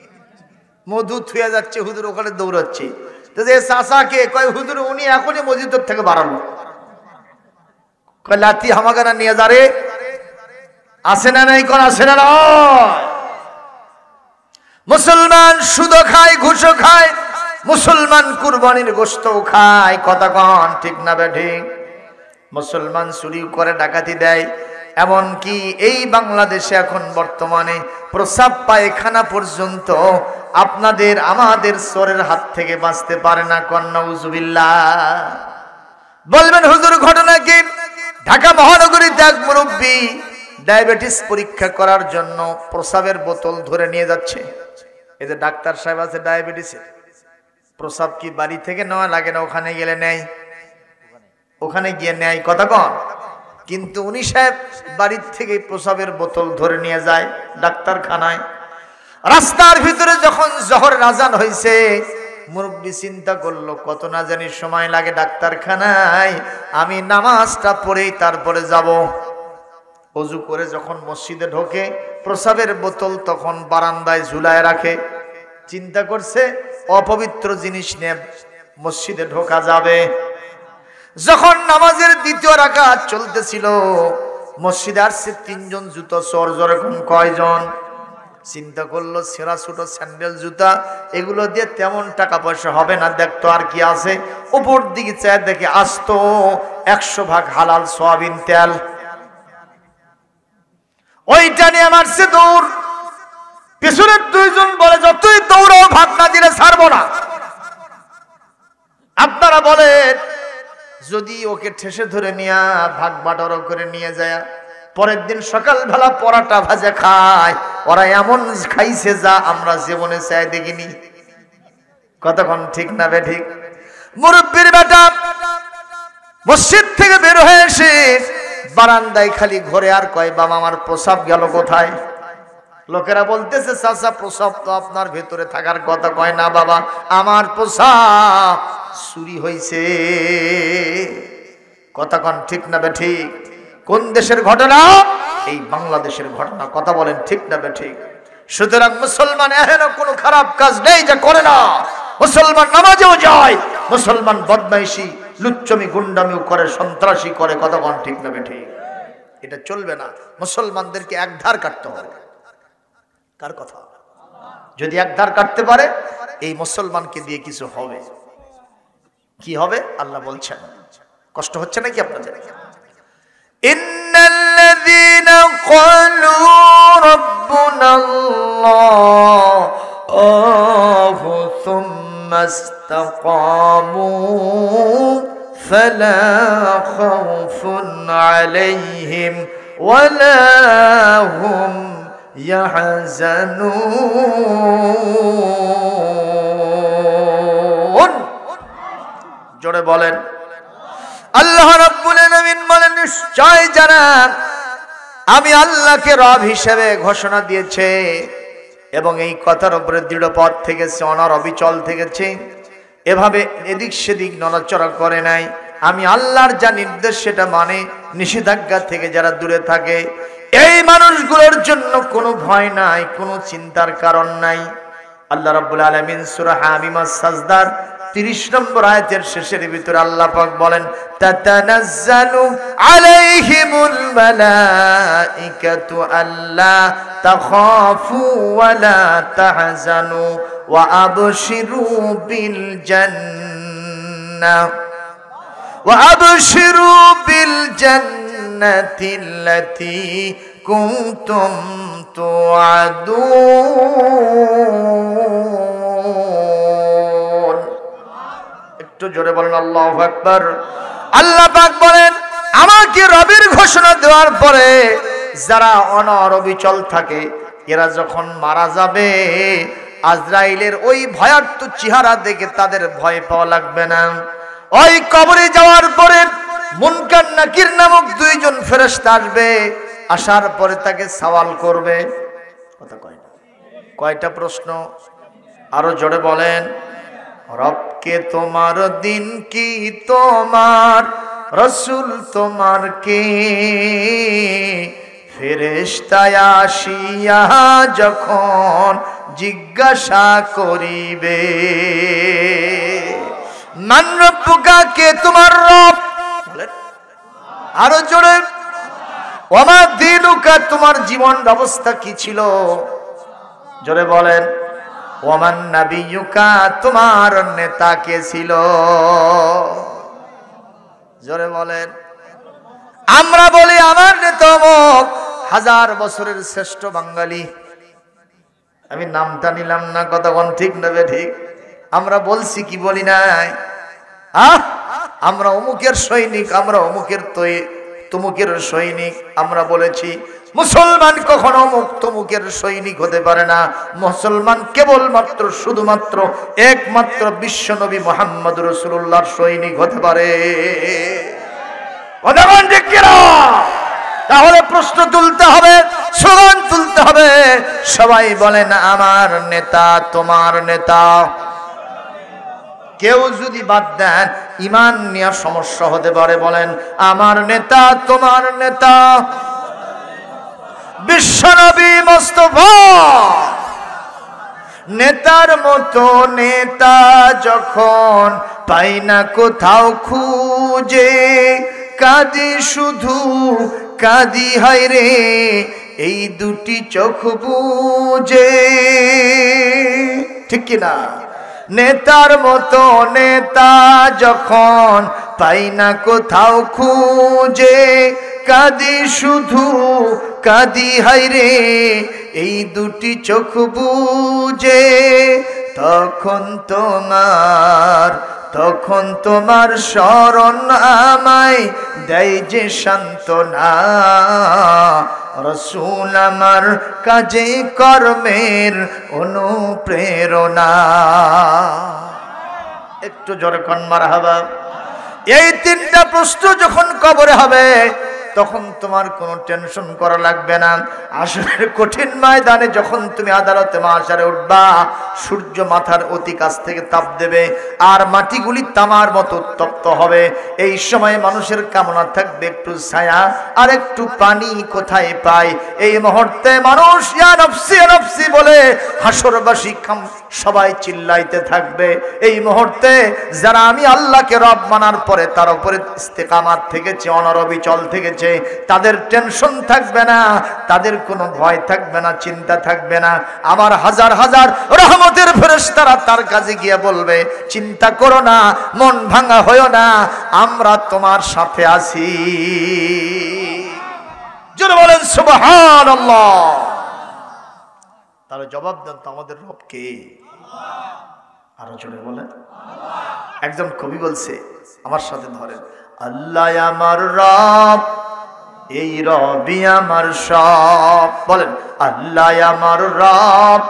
মধু থুয়ে যাচ্ছে, হুজুর ওখানে দৌড়াচ্ছে। তো যে চাচাকে কয়, হুজুর উনি এখনই মসজিদের থেকে বাড়ালো। কয় লাতি হামাগানা নিয়ে যারে, আসে না নাই? কোন আসে না? মুসলমান সুদও খায়, ঘুষও খায়, মুসলমান কুরবানির গোশতও খায়। কথা কন ঠিক না বেঠিক? মুসলমান চুরি করে, ডাকাতি দেয়, এমনকি এই বাংলাদেশে এখন বর্তমানে প্রসাব পায়খানা পর্যন্ত আপনাদের আমাদের চোরের হাত থেকে বাঁচতে পারে না। নাউজুবিল্লাহ। বলবেন হুজুর ঘটনা কি? ঢাকা মহানগরীতে এক মুরব্বী ডায়াবেটিস পরীক্ষা করার জন্য প্রসাবের বোতল ধরে নিয়ে যাচ্ছে। এই যে ডাক্তার সাহেব আছে ডায়াবেটিসের, প্রসাব কি বাড়ি থেকে নেওয়া লাগে না? ওখানে গেলে নেয়, ওখানে গিয়ে নেয়। কথা কন? কিন্তু উনি সাহেব বাড়ির থেকে প্রসাবের বোতল ধরে নিয়ে যায় ডাক্তারখানায়। রাস্তার ভিতরে যখন জোহরের আজান হয়েছে, মুরব্বী চিন্তা করলো কত না জানি সময় লাগে ডাক্তারখানায়, আমি নামাজটা পড়েই তারপরে যাব। ওযু করে যখন মসজিদে ঢোকে, প্রসাবের বোতল তখন বারান্দায় ঝুলায় রাখে। চিন্তা করছে অপবিত্র জিনিস নিয়ে মসজিদে ঢোকা যাবে। যখন নামাজের দ্বিতীয় রাকাত চলতেছিল, মসজিদে আসছে 3 জন জুতো চোর। যেরকম কয়জন? চিন্তা করলো ছেঁড়া ছোট স্যান্ডেল জুতা, এগুলো দিয়ে তেমন টাকা পয়সা হবে না, দেখতো আর কি আছে। উপর দিকে চায় দেখে আসতো 100 ভাগ হালাল সয়াবিন তেল। ওইটা নিয়ে মারছে দৌড়। পেছনের 2 জন বলে, যতই দৌড়াও ভাগ না দিলে ছাড়বো না। আপনারা বলেন, যদি ওকে ঠেসে ধরে নিয়ে ভাগ বাটোয়ারা করে নিয়ে যায়, পরের দিন সকালবেলা পরাটা ভাজা খায়, ওরা এমন খাইছে যা আমরা জীবনে চাই দেখিনি। কতক্ষণ ঠিক না বে ঠিক? মুরব্বির বেটা মসজিদ থেকে বের হয়ে এসে বারান্দায় খালি ঘরে আর কয়, বাবা আমার প্রসাব গেল কোথায়? লোকেরা বলতেছে, চাচা প্রসাব তো আপনার ভেতরে থাকার কথা। কয় না বাবা, আমার প্রসাব চুরি হয়েছে। কতক্ষণ ঠিক না বে ঠিক? কোন দেশের ঘটনা? এই বাংলাদেশের ঘটনা। কথা বলেন ঠিক না বেঠিক? সুতরাং মুসলমান এহেন কোনো খারাপ কাজ নেই যা করে না। মুসলমান নামাজেও যায়, মুসলমান বদমাইশি লুচ্চমি গুন্ডামিও করে, সন্ত্রাসী করে। কথা বলেন ঠিক না বেঠিক? এটা চলবে না। মুসলমানদেরকে একধার কাটতে হবে। কার কথা? যদি একধার কাটতে পারে এই মুসলমানকে দিয়ে কিছু হবে। কি হবে আল্লাহ বলছেন। কষ্ট হচ্ছে নাকি আপনাদের? ইন্নাল্লাযীনা ক্বালু রাব্বুনাল্লাহু সুম্মা ইসতাকামু ফালা খাউফুন আলাইহিম ওয়ালা হুম ইয়াহজানুন। জোরে বলেন। আল্লাহ রাব্বুল আলামিন বলেন, নিশ্চয় যারা আমি আল্লাহকে রব হিসেবে ঘোষণা দিয়েছে এবং এই কথার উপরে দৃঢ় পথ থেকেছে, অনর অবিচল থেকেছে, এভাবে এদিক সেদিক নড়াচড়া করে নাই, আমি আল্লাহর যা নির্দেশ সেটা মানে, নিষেধাজ্ঞা থেকে যারা দূরে থাকে, এই মানুষগুলোর জন্য কোনো ভয় নাই, কোনো চিন্তার কারণ নাই। আল্লাহ রাব্বুল আলামিন সূরা হামিম আস-সাজদার 30 নম্বর আয়াতের শেষের ভিতরে আল্লাহ পাক বলেন, তাতানাজ্জালু আলাইহিমুল মালাইকাতু আল্লা তাখাফু ওয়া লা তাহজানু ওয়া আবশিরু বিল জান্নাহ ওয়া আবশিরু বিল জান্নাতিল্লাতী কুনতুম তুআদুন। একটু জোরে বলেন আল্লাহু আকবার। আল্লাহ পাক বলেন, আমাকে রবের ঘোষণা দেওয়ার পরে যারা অনর অবিচল থাকে, এরা যখন মারা যাবে, আজরাইলের ওই ভয়ার্ত চেহারা দেখে তাদের ভয় পাওয়া লাগবে না। ওই কবরে যাওয়ার পরে মুনকার নাকির নামক দুইজন ফেরেশতা আসবে, আসার পরে তাকে সওয়াল করবে। কথা কয় না? কয়টা প্রশ্ন? আরো জোরে বলেন। রবকে তোমার, দিন কি তোমার, রসুল তোমার কে? ফেরেশতা আসিয়া যখন জিজ্ঞাসা করিবে, মান রব্বুকা, কে তোমার রব? বলেন আরো জোরে। ওমা দীনুকা, তোমার জীবন ব্যবস্থা কি ছিল? জোরে বলেন। ওমান নাবিয়ুকা, তোমার নেতা কে ছিল? জোরে বলেন। আমরা বলি আমার নেতা অমুক, 1000 বছরের শ্রেষ্ঠ বাঙালি। আমি নামটা নিলাম না, কথা কোন ঠিক নেবে ঠিক? আমরা বলছি কি বলি নাই? আমরা অমুকের সৈনিক, আমরা অমুকের তমুকের সৈনিক। আমরা বলেছি মুসলমান কখনো অমুক তমুকের সৈনিক হতে পারে না। মুসলমান কেবলমাত্র শুধুমাত্র একমাত্র বিশ্বনবী মুহাম্মদ রাসূলুল্লাহর সৈনিক হতে পারে। তাহলে প্রশ্ন তুলতে হবে, স্লোগান তুলতে হবে, সবাই বলেন আমার নেতা তোমার নেতা। কেউ যদি বাদ দেন, ইমান নিয়ে সমস্যা হতে পারে। বলেন আমার নেতা তোমার নেতা বিশ্বনবী মুস্তাফা। নেতার মতো নেতা যখন পাই না কোথাও খুঁজে, কাঁদি শুধু কাঁদি হায় রে এই দুটি চোখ বুজে। ঠিক কিনা? নেতার মতো নেতা যখন পাই না কোথাও খুঁজে, কাঁদি শুধু কাঁদি হায় রে এই দুটি চোখ বুজে। তখন তোমার শরণ আমায় দেয় যে সান্ত্বনা, রসূল আমার কাজে কর্মের অনুপ্রেরণা। একটু জোরে কোন মারহাবা। এই 3টা প্রশ্ন যখন কবরে হবে, তখন তোমার কোনো টেনশন করা লাগবে না। আসরের কঠিন ময়দানে যখন তুমি আদালতে মাহশারে উঠবা, সূর্য মাথার অতি কাছ থেকে তাপ দেবে আর মাটিগুলি তামার মতো উত্তপ্ত হবে। এই সময় মানুষের কামনা থাকবে একটু ছায়া আর একটু পানি কোথায় পায়। এই মুহূর্তে মানুষ ইয়া নফসি ইয়া নফসি বলে হাসরবাসী সবাই চিল্লাইতে থাকবে। এই মুহূর্তে যারা আমি আল্লাহকে রব মানার পরে তার উপরে ইস্তেকামাত থেকেছে, অনরবিচল থেকেছে, তাদের টেনশন থাকবে না, তাদের কোনো ভয় থাকবে না, চিন্তা থাকবে না। আমার হাজার হাজার রহমতের ফেরেশতারা তার কাছে গিয়ে বলবে, চিন্তা করো না, মন ভাঙা হয়ো না, আমরা তোমার সাথে আছি। জোরে বলেন সুবহানাল্লাহ। তাহলে জবাব দেন তো, আমাদের রব কে? আরো জোরে বলেন। একজন কবি বলছে, আমার সাথে ধরেন, আল্লাহ আমার রব, এই রবি আমার সব। বলেন, আল্লাহ আমার রব,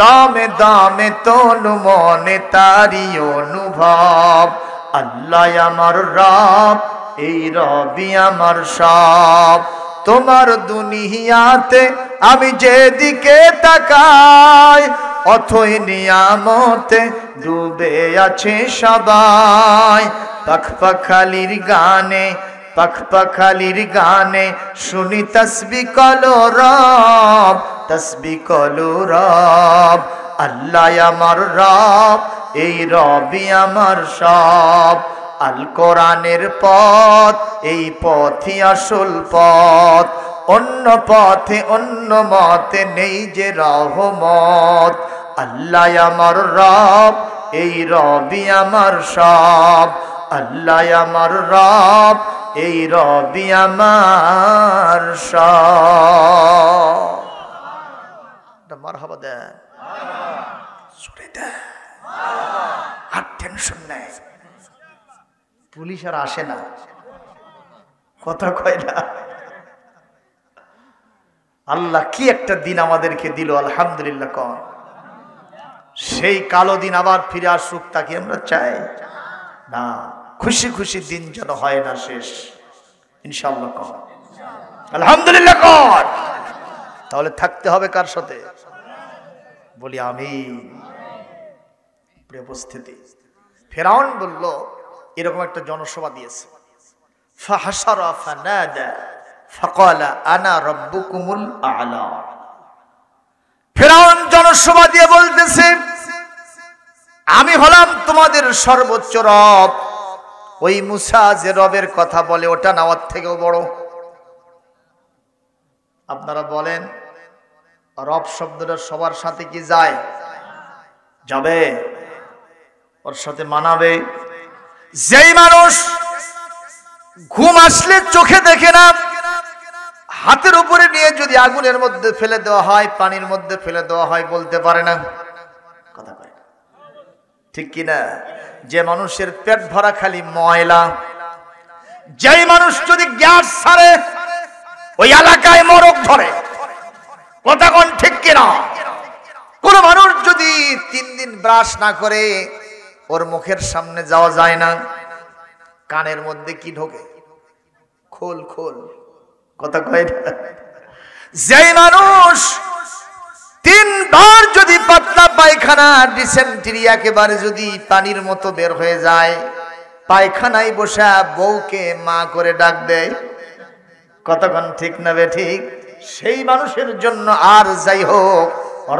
দামে দামে তনু মনে তারি অনুভব। আল্লাহ আমার রব, এই রবি আমার সব। তোমার দুনিয়াতে আমি যেদিকে তাকাই, অথই নিয়ামতে ডুবে আছে সবাই। পাখপাখালির গানে, পাখপাখালির গানে শুনি তসবিহ কলো রব, তসবিহ কলো রব। আল্লাহ আমার রব, এই রবি আমার সব। আল কোরআনের পথ, এই পথই আসল পথ। অন্য পথে অন্য মতে নেই যে রহমত। আল্লাহ আমার রব, এই রবি আমার সব। আল্লাহ আমার রব, এই রবি আমার সব। মারহাবা দেন, জোরে দেন, আর টেনশন নেই। পুলিশ আর আসে না, কথা কয় না। আল্লাহ কি একটা দিন আমাদেরকে দিল, আলহামদুলিল্লাহ কর। সেই কালো দিন আবার ফিরে আসুক, তাকে আমরা চাই না। খুশি খুশি দিন যেন হয় না শেষ, ইনশাআল্লাহ কর, আলহামদুলিল্লাহ কর। তাহলে থাকতে হবে কার সাথে? বলি আমিন। প্রিয় উপস্থিতি, ফেরাউন বলল, এরকম একটা জনসভা দিয়েছে, ফাহাশারা ফানাদা ফাকালা আনা রাব্বুকুমুল আ'লা। ফেরাউন জনসভা দিয়ে বলতেছে, আমি হলাম তোমাদের সর্বোচ্চ রব। ওই মুসা যে রবের কথা বলে ওটা না ওর থেকেও বড়। আপনারা বলেন, রব শব্দটা সবার সাথে কি যায়? যাবে, ওর সাথে মানাবে। যেই মানুষ ঘুম আসলে চোখে দেখে না, হাতের উপরে নিয়ে যদি আগুনের মধ্যে ফেলে দেওয়া হয়, পানির মধ্যে ফেলে দেওয়া হয়, বলতে পারে না, কথা কয় না, ঠিক কিনা? যে মানুষের পেট ভরা খালি ময়লা, যেই মানুষ যদি গ্যাস ছাড়ে ওই এলাকায় মরক ধরে, কথা কোন ঠিক কিনা? কোন মানুষ যদি 3 দিন ব্রাশ না করে ওর মুখের সামনে যাওয়া যায় না। কানের মধ্যে কি ঢোকে? খোল খোল, কথা কয় না। যেই মানুষ 3 বার যদি পাতলা পায়খানা, ডিসেন্ট্রি একেবারে যদি পানির মতো বের হয়ে যায়, পায়খানায় বসা বউকে মা করে ডাক দেয়, কতক্ষণ ঠিক না বে ঠিক? সেই মানুষের জন্য আর যাই হোক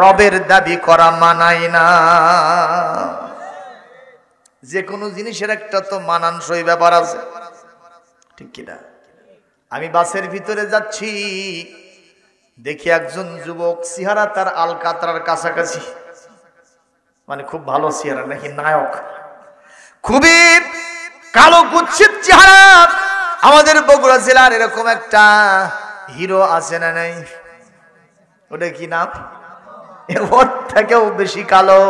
রবের দাবি করা মানায় না। যে কোনো জিনিসের একটা তো মানানসই ব্যাপার আছে, ঠিক কিনা? আমি বাসের ভিতরে যাচ্ছি, দেখি একজন যুবক, চেহারা তার আলকাতরার কাছাকাছি, মানে খুব ভালো চেহারা, নাকি নায়ক, খুবই কালো কুৎসিত চেহারা। আমাদের বগুড়া জেলার এরকম একটা হিরো আছে না নাই? ওটা কি নাম? ওর থেকেও বেশি কালো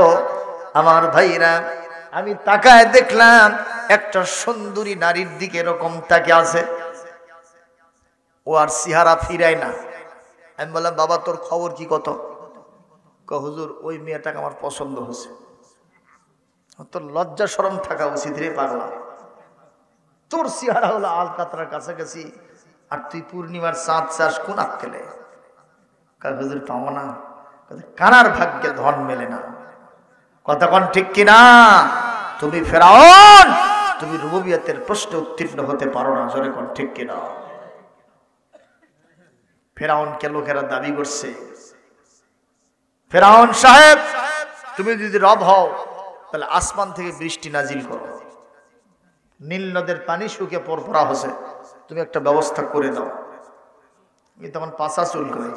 আমার ভাইরা। আমি তাকায় দেখলাম একটা সুন্দরী নারীর দিকে এরকম তাকে আছে, ও আর চেহারা ফিরায় না। আমি বললাম, বাবা তোর খবর কি? কত? হুজুর ওই মেয়েটাকে আমার পছন্দ হয়েছে। তোর লজ্জা শরম থাকা উচিত রে পাগলা, তোর চেহারা হলো আলকাতরার কাছাকাছি, আর তুই পূর্ণিমার চাঁদ চাস কোন আক্কেলে? হুজুর পাবো না। কানার ভাগ্যে ধন মেলে না। কথা কোন ঠিক কিনা? তুমি ফেরাউন, তুমি রুবুবিয়তের প্রশ্নে উত্তীর্ণ হতে পারো না। জোরে কোন ঠিক কিনা? ফেরাউনকে লোকেরা দাবি করছে, ফেরাউন সাহেব তুমি যদি রব হও তাহলে আসমান থেকে বৃষ্টি নাজিল করো, নীল নদের পানি শুকে পরপরা হচ্ছে, তুমি একটা ব্যবস্থা করে দাও। তখন পাশা চুল করে,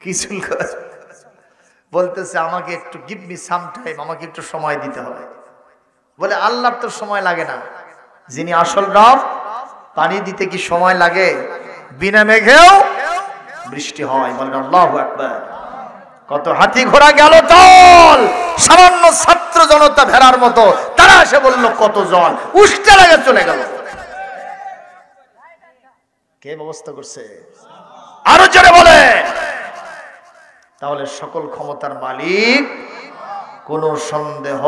কি চুল করে বলতেছে আমাকে একটু গিভ মি সাম টাইম, আমাকে একটু সময় দিতে হবে। বলে আল্লাহর তো সময় লাগে না, যিনি আসল রব পানি দিতে কি সময় লাগে? বিনা মেঘেও বৃষ্টি হয়। বলেন আল্লাহু আকবার। কত হাতি ঘোড়া গেল দল, সামান্য ছাত্র জনতা ভেড়ার মতো, তারা এসে বলল কত জল, উষ্টা লাগে চলে গেল। কে ব্যবস্থা করছে? আরো জোরে বলে। তাহলে সকল ক্ষমতার মালিক, কোন সন্দেহ।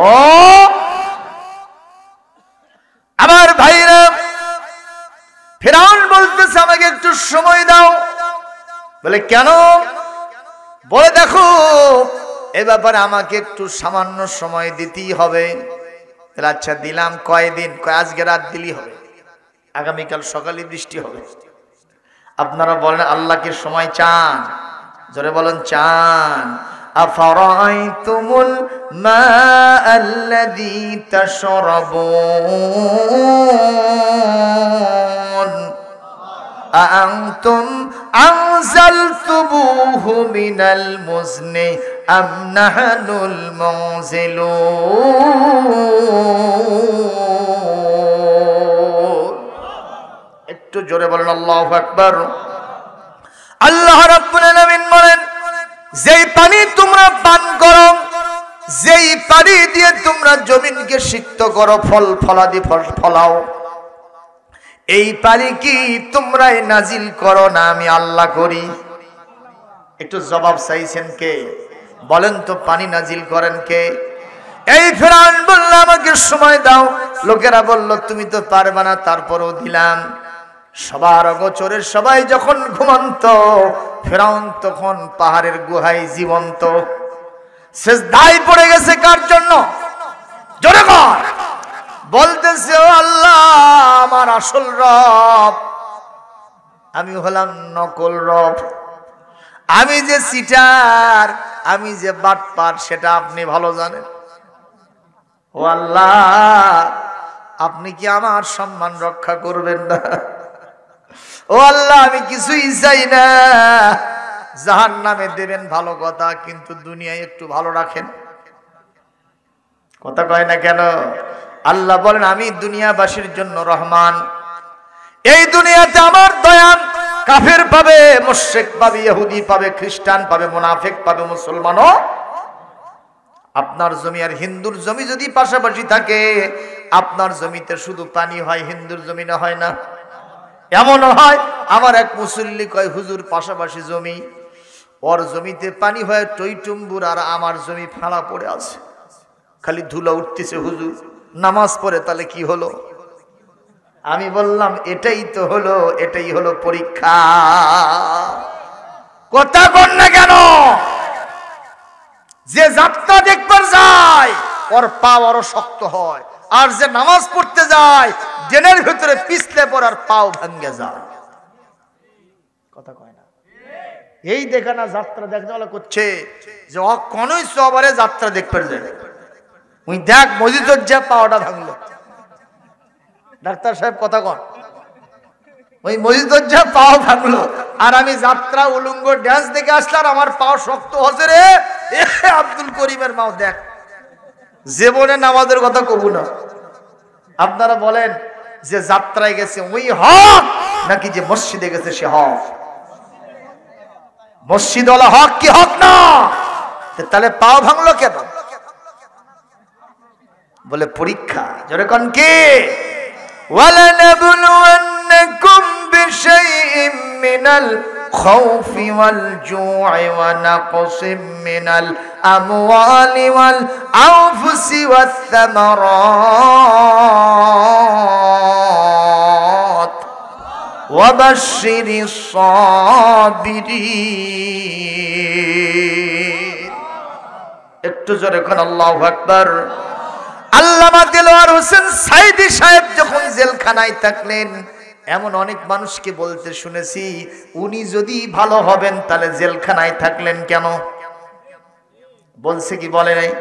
আমার ভাইরা, ফেরাউন বলতেছে আমাকে একটু সময় দাও। বলে কেন? বলে দেখো এ ব্যাপারে আমাকে একটু সামান্য সময় দিতেই হবে। আচ্ছা দিলাম। কয়দিন? আজকে রাত দিলেই হবে, আগামীকাল সকালে বৃষ্টি হবে। আপনারা বলেন আল্লাহকে সময় চান? জোরে বলেন চান। আফারাইতুমুল মাআল্লাযী তাশরাবুন আআনতুম আনজালতুমুহু মিনাল মুজনি আম নাহনুল মুনজিলুন। একটু জোরে বলেন আল্লাহু আকবার। আল্লাহ রাব্বুল আলামিন বলেন, যেই পানি তোমরা পান করো, যেই পানি দিয়ে তোমরা জমিনকে সিক্ত করো, ফল ফলাদি ফলাও, এই পানি কি তোমরাই নাজিল করো না আমি আল্লাহ করি? একটু জবাব চাইছেন কে? বলেন তো পানি নাজিল করেন কে? এই ফেরাউন বলল আমাকে সময় দাও। লোকেরা বলল তুমি তো পারবে না, তারপরও দিলাম। সবার অগোচরে সবাই যখন ঘুমন্ত, ফেরাউন তখন পাহাড়ের গুহায় জীবন্ত সেজদায় পড়ে গেছে। কার জন্য? জোরে বল। বলতেছে ও আল্লাহ, আমার আসল রব আমি হলাম নকল রব, আমি যে চিটার, আমি যে বাটপার সেটা আপনি ভালো জানেন। ও আল্লাহ, আপনি কি আমার সম্মান রক্ষা করবেন না? ও আল্লাহ, আমি কিছুই চাই না, জাহান্নামে দেবেন ভালো কথা, কিন্তু দুনিয়ায় একটু ভালো রাখেন। কথা কয় না কেন? আল্লাহ বলেন আমি দুনিয়াবাসীর জন্য রহমান। এই দুনিয়াতে আমার দয়া কাফের পাবে, মুশরিক পাবে, ইহুদি পাবে, খ্রিস্টান পাবে, মুনাফিক পাবে, মুসলমানও। আপনার জমি আর হিন্দুর জমি যদি পাশাপাশি থাকে, আপনার জমিতে শুধু পানি হয়, হিন্দুর জমিনে হয় না। এমনও হয়, আমার এক মুসল্লি কয় হুজুর পাশাপাশি জমি, ওর জমিতে পানি হয় টইটুম্বুর, আর আমার জমি ফাঁড়া পড়ে আছে, খালি ধুলা উঠতেছে। হুজুর নামাজ পড়ে তাহলে কি হলো? আমি বললাম এটাই তো হলো, এটাই হলো পরীক্ষা। কথা বল না কেন? যে যাত্রা দেখবার যায় ওর পা বড় শক্ত হয়, আর যে নামাজ পড়তে যায় ড্রেনের ভিতরে পিছলে পড়ার পাও ভেঙে যায়। কথা কয় না? এই দেখে না যাত্রা দেখতে বলা করছে যে ও কোনই সবারে যাত্রা দেখবার যায়, ওই দেখ মসজিদের যে পাওয়াটা ভাঙলো। ডাক্তার সাহেব কথা কন, ওই মসজিদের যে পাও ভাঙলো, আর আমি যাত্রা উলঙ্গ ড্যান্স দেখে আসলাম, আমার পাও শক্ত হচ্ছে রে। আব্দুল করিমের মাও দেখ, জীবনে নামাজের কথা কবু না। আপনারা বলেন যে যাত্রায় গেছে ওই হক, নাকি যে মসজিদে গেছে সে হক? মসজিদ ওয়ালা হক কি হক না? তাহলে পাও ভাঙলো কেন? বলে পরীক্ষা। জোরে কোন কি? ওয়ালানাবলুওয়ান্নাকুম বিশাইইম মিনাল খাউফি ওয়াল জু'i ওয়া নাকসিম মিনাল আমওয়ালি ওয়াল আনফুসি ওয়াস সামারাত ওয়াবাশশিরিস সাবিরিন। একটু জোরে কোন আল্লাহু আকবার। আল্লামা দেলোয়ার হোসেন সাইদি সাহেব যখন জেলখানায় থাকলেন, এমন অনেক মানুষকে বলতে শুনেছি, উনি যদি ভালো হবেন তাহলে জেলখানায় থাকলেন কেন? বলছে কি বলে নাই?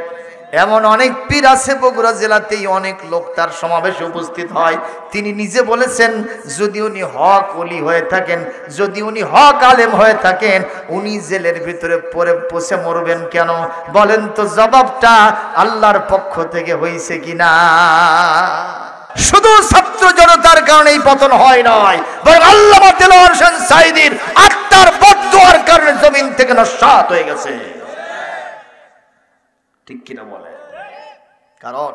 এমন অনেক পীর আছে বগুড়া জেলাতেই, অনেক লোক তার সমাবেশে উপস্থিত হয়। তিনি নিজে বলেছেন, যদি উনি হক ওলি হয়ে থাকেন, যদি উনি হক আলেম হয়ে থাকেন, উনি জেলের ভিতরে পড়ে পচে মরবেন কেন? বলেন তো জবাবটা আল্লাহর পক্ষ থেকে হয়েছে কিনা? শুধু ছাত্র জনতার কারণেই পতন হয় নয়, বরং আল্লামা দেলোয়ার হোসেন সাইদির আত্মার বদদুয়ার কারণে জমিন থেকে নস্যাৎ হয়ে গেছে। ঠিক কিনা বলে? কারণ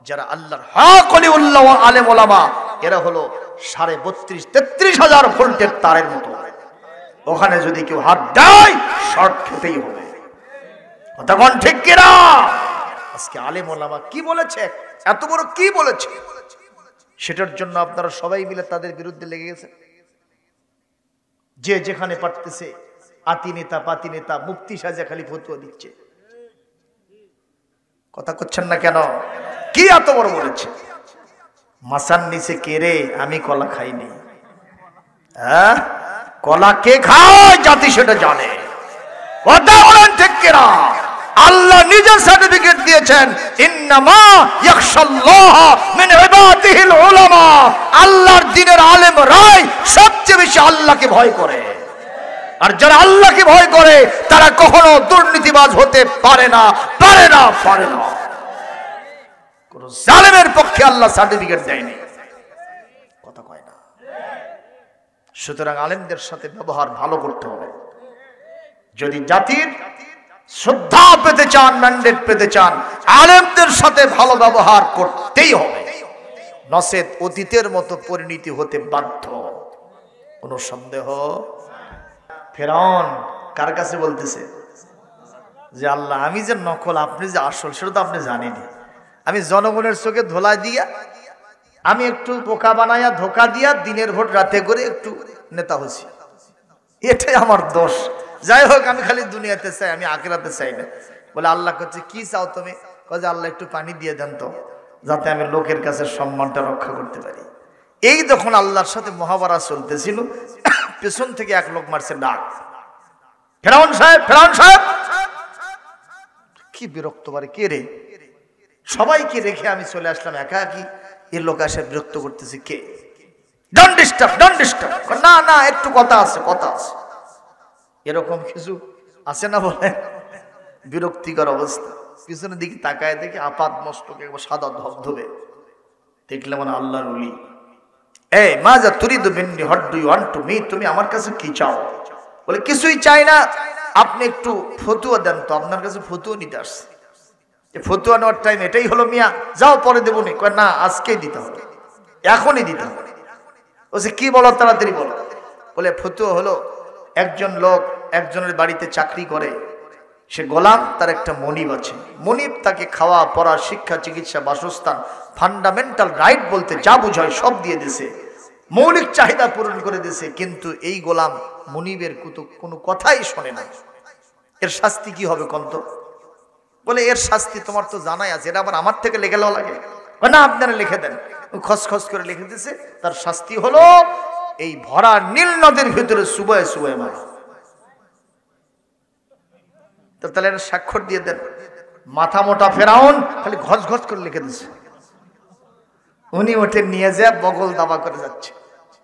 যারা আল্লাহর হক ওলিউল্লাহ ও আলেম ওলামা, এরা হলো 32,000-33,000 ভোল্টের তারের মতো। ওখানে যদি কেউ হাত দেয়, শর্ট খেতেই হবে। তখন ঠিক কিনা? আজকে আলেম ওলামা কি বলেছে, এত বড় কি বলেছে, সেটার জন্য আপনারা সবাই মিলে তাদের বিরুদ্ধে লেগে গেছে। যে যেখানে পারতেছে আতি নেতা পাতি নেতা মুফতি সাজা খালি ফতোয়া দিচ্ছে। কথা করছেন না কেন? কি এত বড় বলেছে? মাসার নিচে কে রে? আমি কলা খাইনি। হ্যাঁ, কলা কে খায় জাতি সেটা জানে। কথা বলেন ঠিক কিনা? আল্লাহ নিজে সার্টিফিকেট দিয়েছেন, ইন্নামা ইয়াখশাল্লাহ মিন ইবাদিহিল উলামা। আল্লাহর দ্বীনের আলেমরাই সবচেয়ে বেশি আল্লাহকে ভয় করে। আর যারা আল্লাহকে ভয় করে তারা কখনো দুর্নীতিবাজ হতে পারে না, পারে না, পারে না। কোন জালেমের পক্ষে আল্লাহ সার্টিফিকেট দেয়নি। কথা কয় না। সুতরাং আলেমদের সাথে ব্যবহার ভালো করতে হবে। যদি জাতির শ্রদ্ধা পেতে চান, ম্যান্ডেট পেতে চান, আলেমদের সাথে ভালো ব্যবহার করতেই হবে, নচেত অতীতের মতো পরিণতি হতে বাধ্য। কোনো সন্দেহ? ফেরাউন কার কাছে বলতেছে যে আল্লাহ, আমি যে নকল, আপনি যে আসল, সেটা তো আপনি জানেনি। আমি জনগণের চোখে ধোলা দিয়া, আমি একটু বোকা বানাইয়া ধোকা দিয়া দিনের ভোট রাতে করে একটু নেতা হচ্ছি, এটাই আমার দোষ। যাই হোক, আমি খালি দুনিয়াতে চাই, আমি আখিরাতে চাই না। বলে আল্লাহ করছে, কি চাও তুমি? যে আল্লাহ একটু পানি দিয়ে দেন তো, যাতে আমি লোকের কাছে সম্মানটা রক্ষা করতে পারি। এই যখন আল্লাহর সাথে মহাভারত চলতেছিল, পেছন থেকে এক লোক মারছে ডাক, ফেরাউন সাহেব, ফেরাউন সাহেব। কি বিরক্ত পারে, কে রে? সবাইকে রেখে আমি চলে আসলাম একাকি, এর লোক আসে বিরক্ত করতেছে, কে? Don't disturb, don't disturb. না না, একটু কথা আছে, কথা আছে। এরকম কিছু আছে না? বলে বিরক্তিকর অবস্থা। পিছনের দিকে তাকায় দেখে আপাত মস্তকে সাদা ধবধবে, দেখলে মানে আল্লাহর ওলি। এই মাজা তুরিদু মিন্নি, what do you want to me? তুমি আমার কাছে কি চাও? বলে কিছুই চাই না, আপনি একটু ফতুয়া দেন তো, আপনার কাছে ফতুয়া নিতে আসছে। ফতুয়া নেওয়ার টাইম এটাই হলো মিয়া, যাও পরে দেবো নি। কয় না, আজকেই দিতে হবে, এখনই দিতে হবে। বলছে কি বলো, তাড়াতাড়ি বলো। বলে ফতুয়া হলো, একজন লোক একজনের বাড়িতে চাকরি করে, সে গোলাম, তার একটা মনিব আছে। মনিব তাকে খাওয়া পড়া, শিক্ষা, চিকিৎসা, বাসস্থান, ফান্ডামেন্টাল রাইট বলতে যা বুঝায় সব দিয়ে দিছে, মৌলিক চাহিদা পূরণ করে দিছে। কিন্তু এই গোলাম মনিবের কোনো কথাই শোনে না। এর শাস্তি কি হবে কন্ত? বলে এর শাস্তি তোমার তো জানাই আছে, এটা আবার আমার থেকে লেখা লাগে না, আপনারা লিখে দেন। খসখস করে লিখে দিছে, তার শাস্তি হলো এই ভরা নীল নদের ভিতরে সুবয়ে সুবয়ে মারা। তাহলে স্বাক্ষর দিয়ে দেন। মাথা মোটা ফেরাউন খালি ঘস ঘস করে লিখে দিচ্ছে। উনি ওঠে নিয়ে যায়, বগল দাবা করে যাচ্ছে,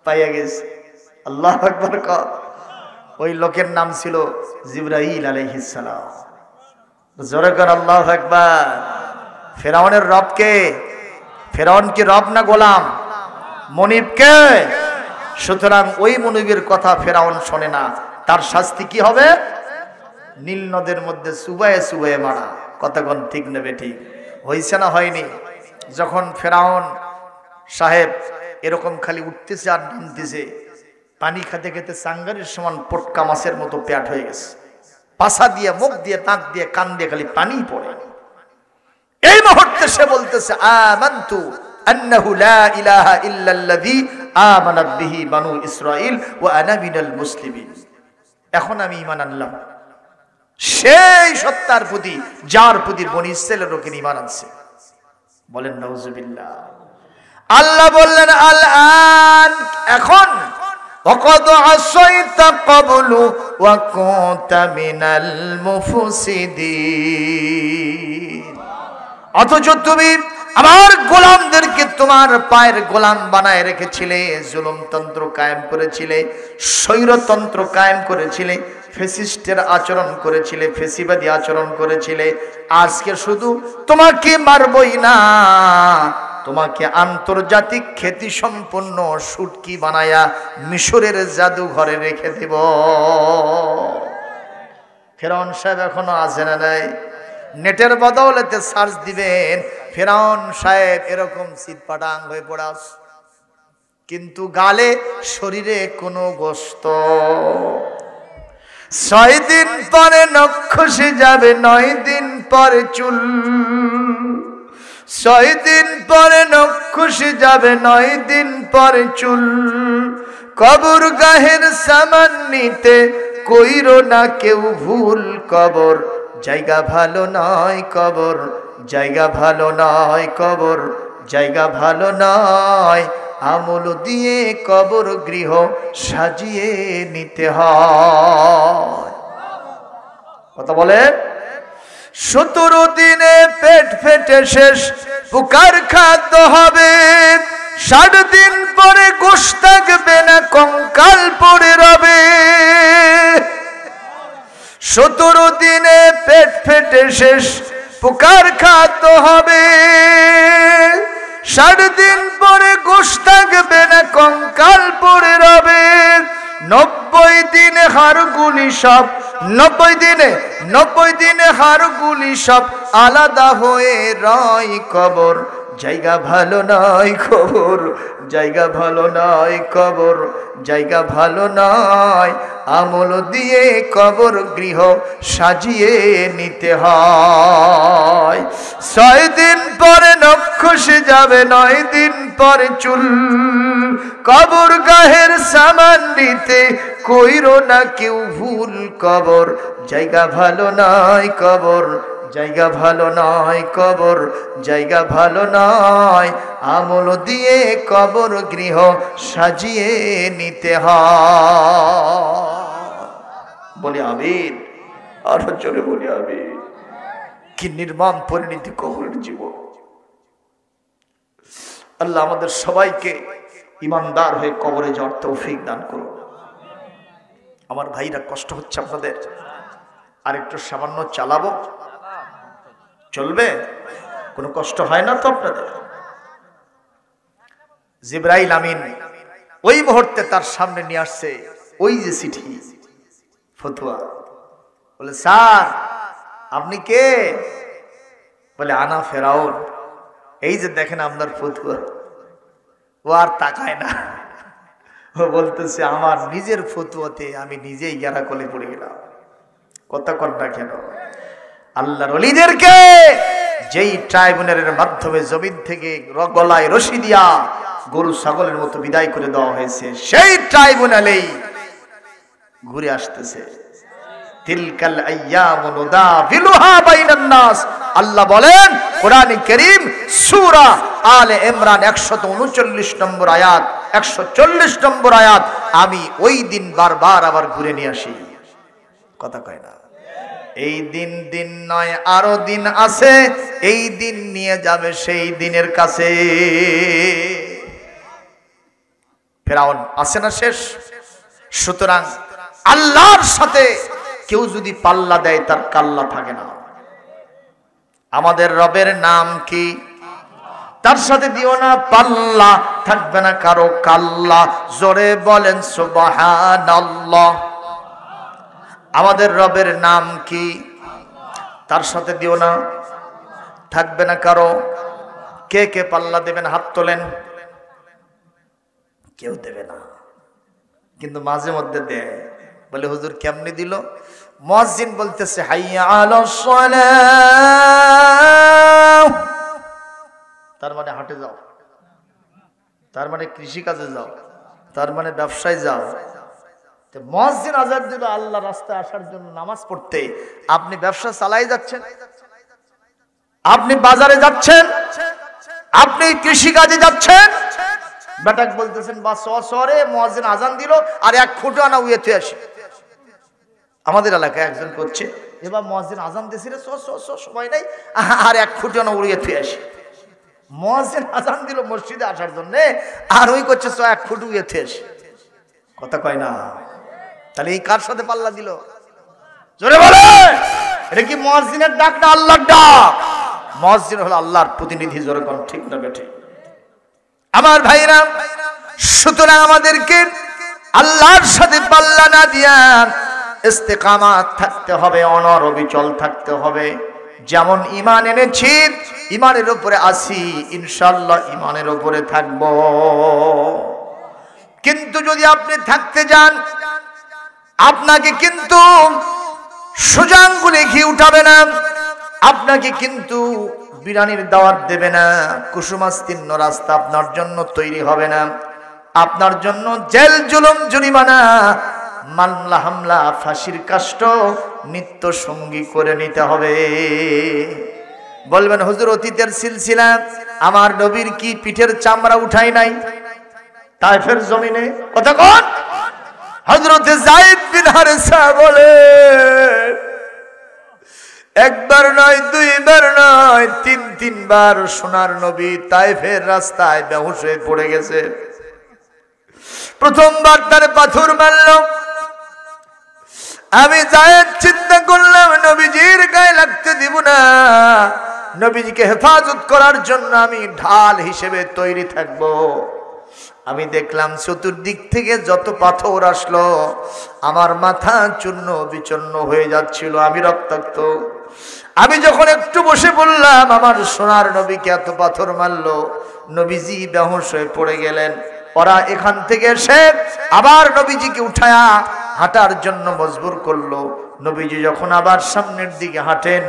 পাইয়া গেছে। আল্লাহ আকবার। ওই লোকের নাম ছিল জিবরাইল আলাইহিস সালাম। জোরে কর আল্লাহু আকবার। ফেরাউনের রব কে? ফেরাউন কি রব না গোলাম? মনিব কে? সুতরাং ওই মনিবের কথা ফেরাউন শোনে না, তার শাস্তি কি হবে? নীল নদের মধ্যে সুবায়ে সুবায়ে মারা। কতক্ষণ ঠিক নেবে? ঠিক হয়েছে না হয়নি? যখন ফেরাউন সাহেব এরকম খালি উঠতেছে আর নামতেছে, পানি খেতে খেতে সাঙ্গারের সমান পটকা মাছের মতো পেট হয়ে গেছে। পাছা দিয়ে, মুখ দিয়ে, নাক দিয়ে, কান দিয়ে খালি পানি পড়ে। এই মুহূর্তে সে বলতেছে, আমানতু আন্নাহু লা ইলাহা ইল্লাল্লাযী আমানাত বিহি বানু ইসরাঈল ওয়া আনা মিনাল মুসলিমিন। এখন আমি ঈমান আনলাম সেই সত্তার প্রতি যার প্রতি বনি ইসরাঈলের লোকের ঈমান আনছে। বলেন নাউজুবিল্লাহ। আল্লাহ বললেন আল আন, এখন ওয়াকাদ আসাইতা ক্বাবলু ওয়া কুনতা মিনাল মুফসিদিন। অথচ তুমি আমার গোলামদেরকে তোমার পায়ের গোলাম বানায় রেখেছিলে, জুলুমতন্ত্র কায়েম করেছিলে, স্বৈরতন্ত্র কায়েম করেছিলে, ফ্যাসিস্টের আচরণ করেছিলে, ফ্যাসিবাদী আচরণ করেছিলে। আজকে শুধু তোমাকে মারবই না, তোমাকে আন্তর্জাতিক খ্যাতি সম্পন্ন শুটকি বানায়া মিশরের জাদুঘরে রেখে দেব। ফেরাউন সাহেব এখনো আছে না নাই? নেটের বদৌলতে সার্চ দিবেন, ফেরাউন সাহেব এরকম সিটপাটাং হয়ে পড়াস, কিন্তু গালে শরীরে কোনো গোস্ত। 6 দিন পরে নখ খসে যাবে, 9 দিন পরে চুল। 6 দিন পরে নখ খসে যাবে, 9 দিন পরে চুল। কবর গাহের সামান নিতে কইরো না কেউ ভুল। কবর জায়গা ভালো নয়, কবর জায়গা ভালো নয়, কবর জায়গা ভালো নয়। আমল দিয়ে কবর গৃহ সাজিয়ে নিতে হয়। কথা বলে 17 দিনে পেট ফেটে শেষ, পোকার খাদ্য হবে। 60 দিন পরে গোশ থাকবে না, কঙ্কাল পড়ে রবে। 17 দিনে পেট ফেটে শেষ, পোকার খাদ্য হবে। 60 দিন পরে গোশ থাকবে না, কঙ্কাল পড়ে রবে। 90 দিনে হাড়গুলি সব, 90 দিনে হাড়গুলি সব আলাদা হয়ে রয়। কবর জায়গা ভালো নয়, কবর জায়গা ভালো নয়, কবর জায়গা ভালো নয়। আমল দিয়ে কবর গৃহ সাজিয়ে নিতে হয়। 6 দিন পরে নখ খসে যাবে, 9 দিন পরে চুল। কবর গাহের সামান দিতে কইরো না কেউ ভুল। কবর জায়গা ভালো নয়, কবর জায়গা ভালো নয়, কবর জায়গা ভালো নয়। আমল দিয়ে কবর গৃহ সাজিয়ে নিতে হয়। বলি আমিন, আরো জোরে বলি আমিন। কি নির্মম পরিণতি কবরের জীবন। আল্লাহ আমাদের সবাইকে ইমানদার হয়ে কবরে যাওয়ার তৌফিক দান করুন। আমার ভাইরা কষ্ট হচ্ছে আপনাদের, আর একটু সামান্য চালাবো, চলবে? কোনো কষ্ট হয় না তো আপনাদের? জিবরাইল আমিন ওই মুহূর্তে তার সামনে নিয়ে আসছে ওই যে চিঠি, ফতুয়া। বলে স্যার আপনি কে? বলে আনা ফেরাউন। এই যে দেখেন আপনার ফতুয়া। ও আর তাকায় না, ও বলতেছে আমার নিজের ফতুয়াতে আমি নিজেই গেরা কলে পড়ে গেলাম। কথা কন্যা কেন? আল্লাহর ওলিদেরকে যেই ট্রাইব্যুনালের মাধ্যমে জমিন থেকে গলায় রশি দিয়া গরু ছাগলের মতো বিদায় করে দেওয়া হয়েছে, সেই ট্রাইব্যুনালেই ঘুরে আসতেছে। তিলকাল আইয়ামু নুদাবিলুহা বাইনান নাস। আল্লাহ বলেন কোরআনে কারীম সূরা আলে ইমরান 139 নম্বর আয়াত, 140 নম্বর আয়াত, আমি ওই দিন বারবার আবার ঘুরে নিয়ে আসি। কথা কয় না? এই দিন দিন নয়, আরো দিন আছে। এই দিন নিয়ে যাবে সেই দিনের কাছে। ফেরাউন আছে না শেষ? সুতরাং আল্লাহর সাথে কেউ যদি পাল্লা দেয় তার কাল্লা থাকে না। আমাদের রবের নাম কি? তার সাথে দিও না পাল্লা, থাকবে না কারো কাল্লা। জোরে বলেন সুবহানাল্লাহ। আমাদের রবের নাম কি? তার সাথে দিও না, থাকবে না কারো। কে কে পাল্লা দেবেন? হাত তোলেন। কেউ দেবে না, কিন্তু মাঝে মধ্যে দেয়। বলে হুজুর কেমনি দিল? মুয়াজ্জিন বলতেছে হাইয়া আলাস সালাহ, তার মানে হাঁটে যাও। তার মানে কৃষিকাজে যাও, তার মানে ব্যবসায় যাও। মুয়াজ্জিন আযান দিল আল্লাহ রাস্তায় আসার জন্য নামাজ পড়তে, আপনি ব্যবসা চালাই যাচ্ছেন, আপনি বাজারে যাচ্ছেন, আপনি কৃষিকাজে যাচ্ছেন, বেটাক বলতেছেন বা সরে মুয়াজ্জিন আযান দিল আর এক ফুটো আনা উয়েতে আসি। আমাদের এলাকায় একজন করছে, এবার মুয়াজ্জিন আযান দিয়েছিল সময় নাই আর এক ফুটো আনা উড়িয়ে থুয়ে আসি। মুয়াজ্জিন আযান দিল মসজিদে আসার জন্য আর ওই করছে এক ফুটো উড়িয়ে থুয়ে আসি। কথা কয় না? তাহলে এই কার সাথে পাল্লা দিল? জোরে বলে, এটা কি মুয়াজ্জিনের ডাক না আল্লাহর ডাক? মুয়াজ্জিন হলো আল্লাহর প্রতিনিধি। জোরে কোন ঠিক না বেঠে? আমার ভাইরা, সুতরাং আমাদেরকে আল্লাহর সাথে পাল্লা না দিয়া ইস্তেকামাত থাকতে হবে, অনড় অবিচল থাকতে হবে। যেমন ঈমান এনেছি, ঈমানের উপরে আছি, ইনশাআল্লাহ ঈমানের উপরে থাকব। কিন্তু যদি আপনি থাকতে যান, আপনাকে কিন্তু সোজা আঙ্গুলে ঘি উঠাবে না, আপনাকে কিন্তু বিরানির দাওয়াত দেবে না, কুসুমাস্তীর্ণ রাস্তা আপনার জন্য তৈরি হবে না, আপনার জন্য জেল জুলুম জরিমানা মামলা হামলা ফাঁসির কাষ্ট নিত্য সঙ্গী করে নিতে হবে। বলবেন হুজুর অতীতের সিলসিলা আমার নবীর কি পিঠের চামড়া উঠাই নাই তায়েফের জমিনে? কথা কোন? হযরতে যায়েদ বিন হারেসা বলে একবার নয়, দুইবার নয়, তিনবার সোনার নবী তায়েফের রাস্তায় বেহুশ হয়ে পড়ে গেছে। প্রথমবার তার পাথর মারল। আমি যায়েদ চিন্তা করলাম নবীজির গায়ে লাগতে দিব না, নবীজিকে হেফাজত করার জন্য আমি ঢাল হিসেবে তৈরি থাকব। আমি দেখলাম চতুর্দিক থেকে যত পাথর আসলো আমার মাথা চূর্ণ বিচূর্ণ হয়ে যাচ্ছিল, আমি রক্তাক্ত। আমি যখন একটু বসে বললাম আমার সোনার নবীকে এত পাথর মারলো, নবীজি বেহুশ হয়ে পড়ে গেলেন। ওরা এখান থেকে এসে আবার নবীজিকে উঠায়া হাঁটার জন্য মজবুর করলো। নবীজি যখন আবার সামনের দিকে হাঁটেন,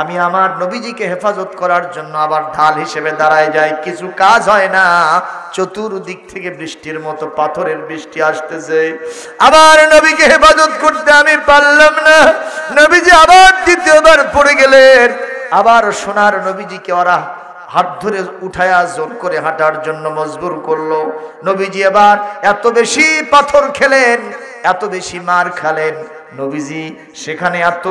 আমি আমার নবীজিকে হেফাজত করার জন্য আবার ঢাল হিসেবে দাঁড়ায় যাই। কিছু কাজ হয় না, চতুর্দিক থেকে বৃষ্টির মতো পাথরের বৃষ্টি আসতেছে। আবার নবীকে হেফাজত করতে আমি পারলাম না। নবীজি আবার দ্বিতীয়বার পড়ে গেলেন। আবার সোনার নবীজিকে ওরা হাত ধরে উঠায়া জোর করে হাঁটার জন্য মজবুর করলো। নবীজি এবার এত বেশি পাথর খেলেন, এত বেশি মার খালেন, নবীজি সেখানে এত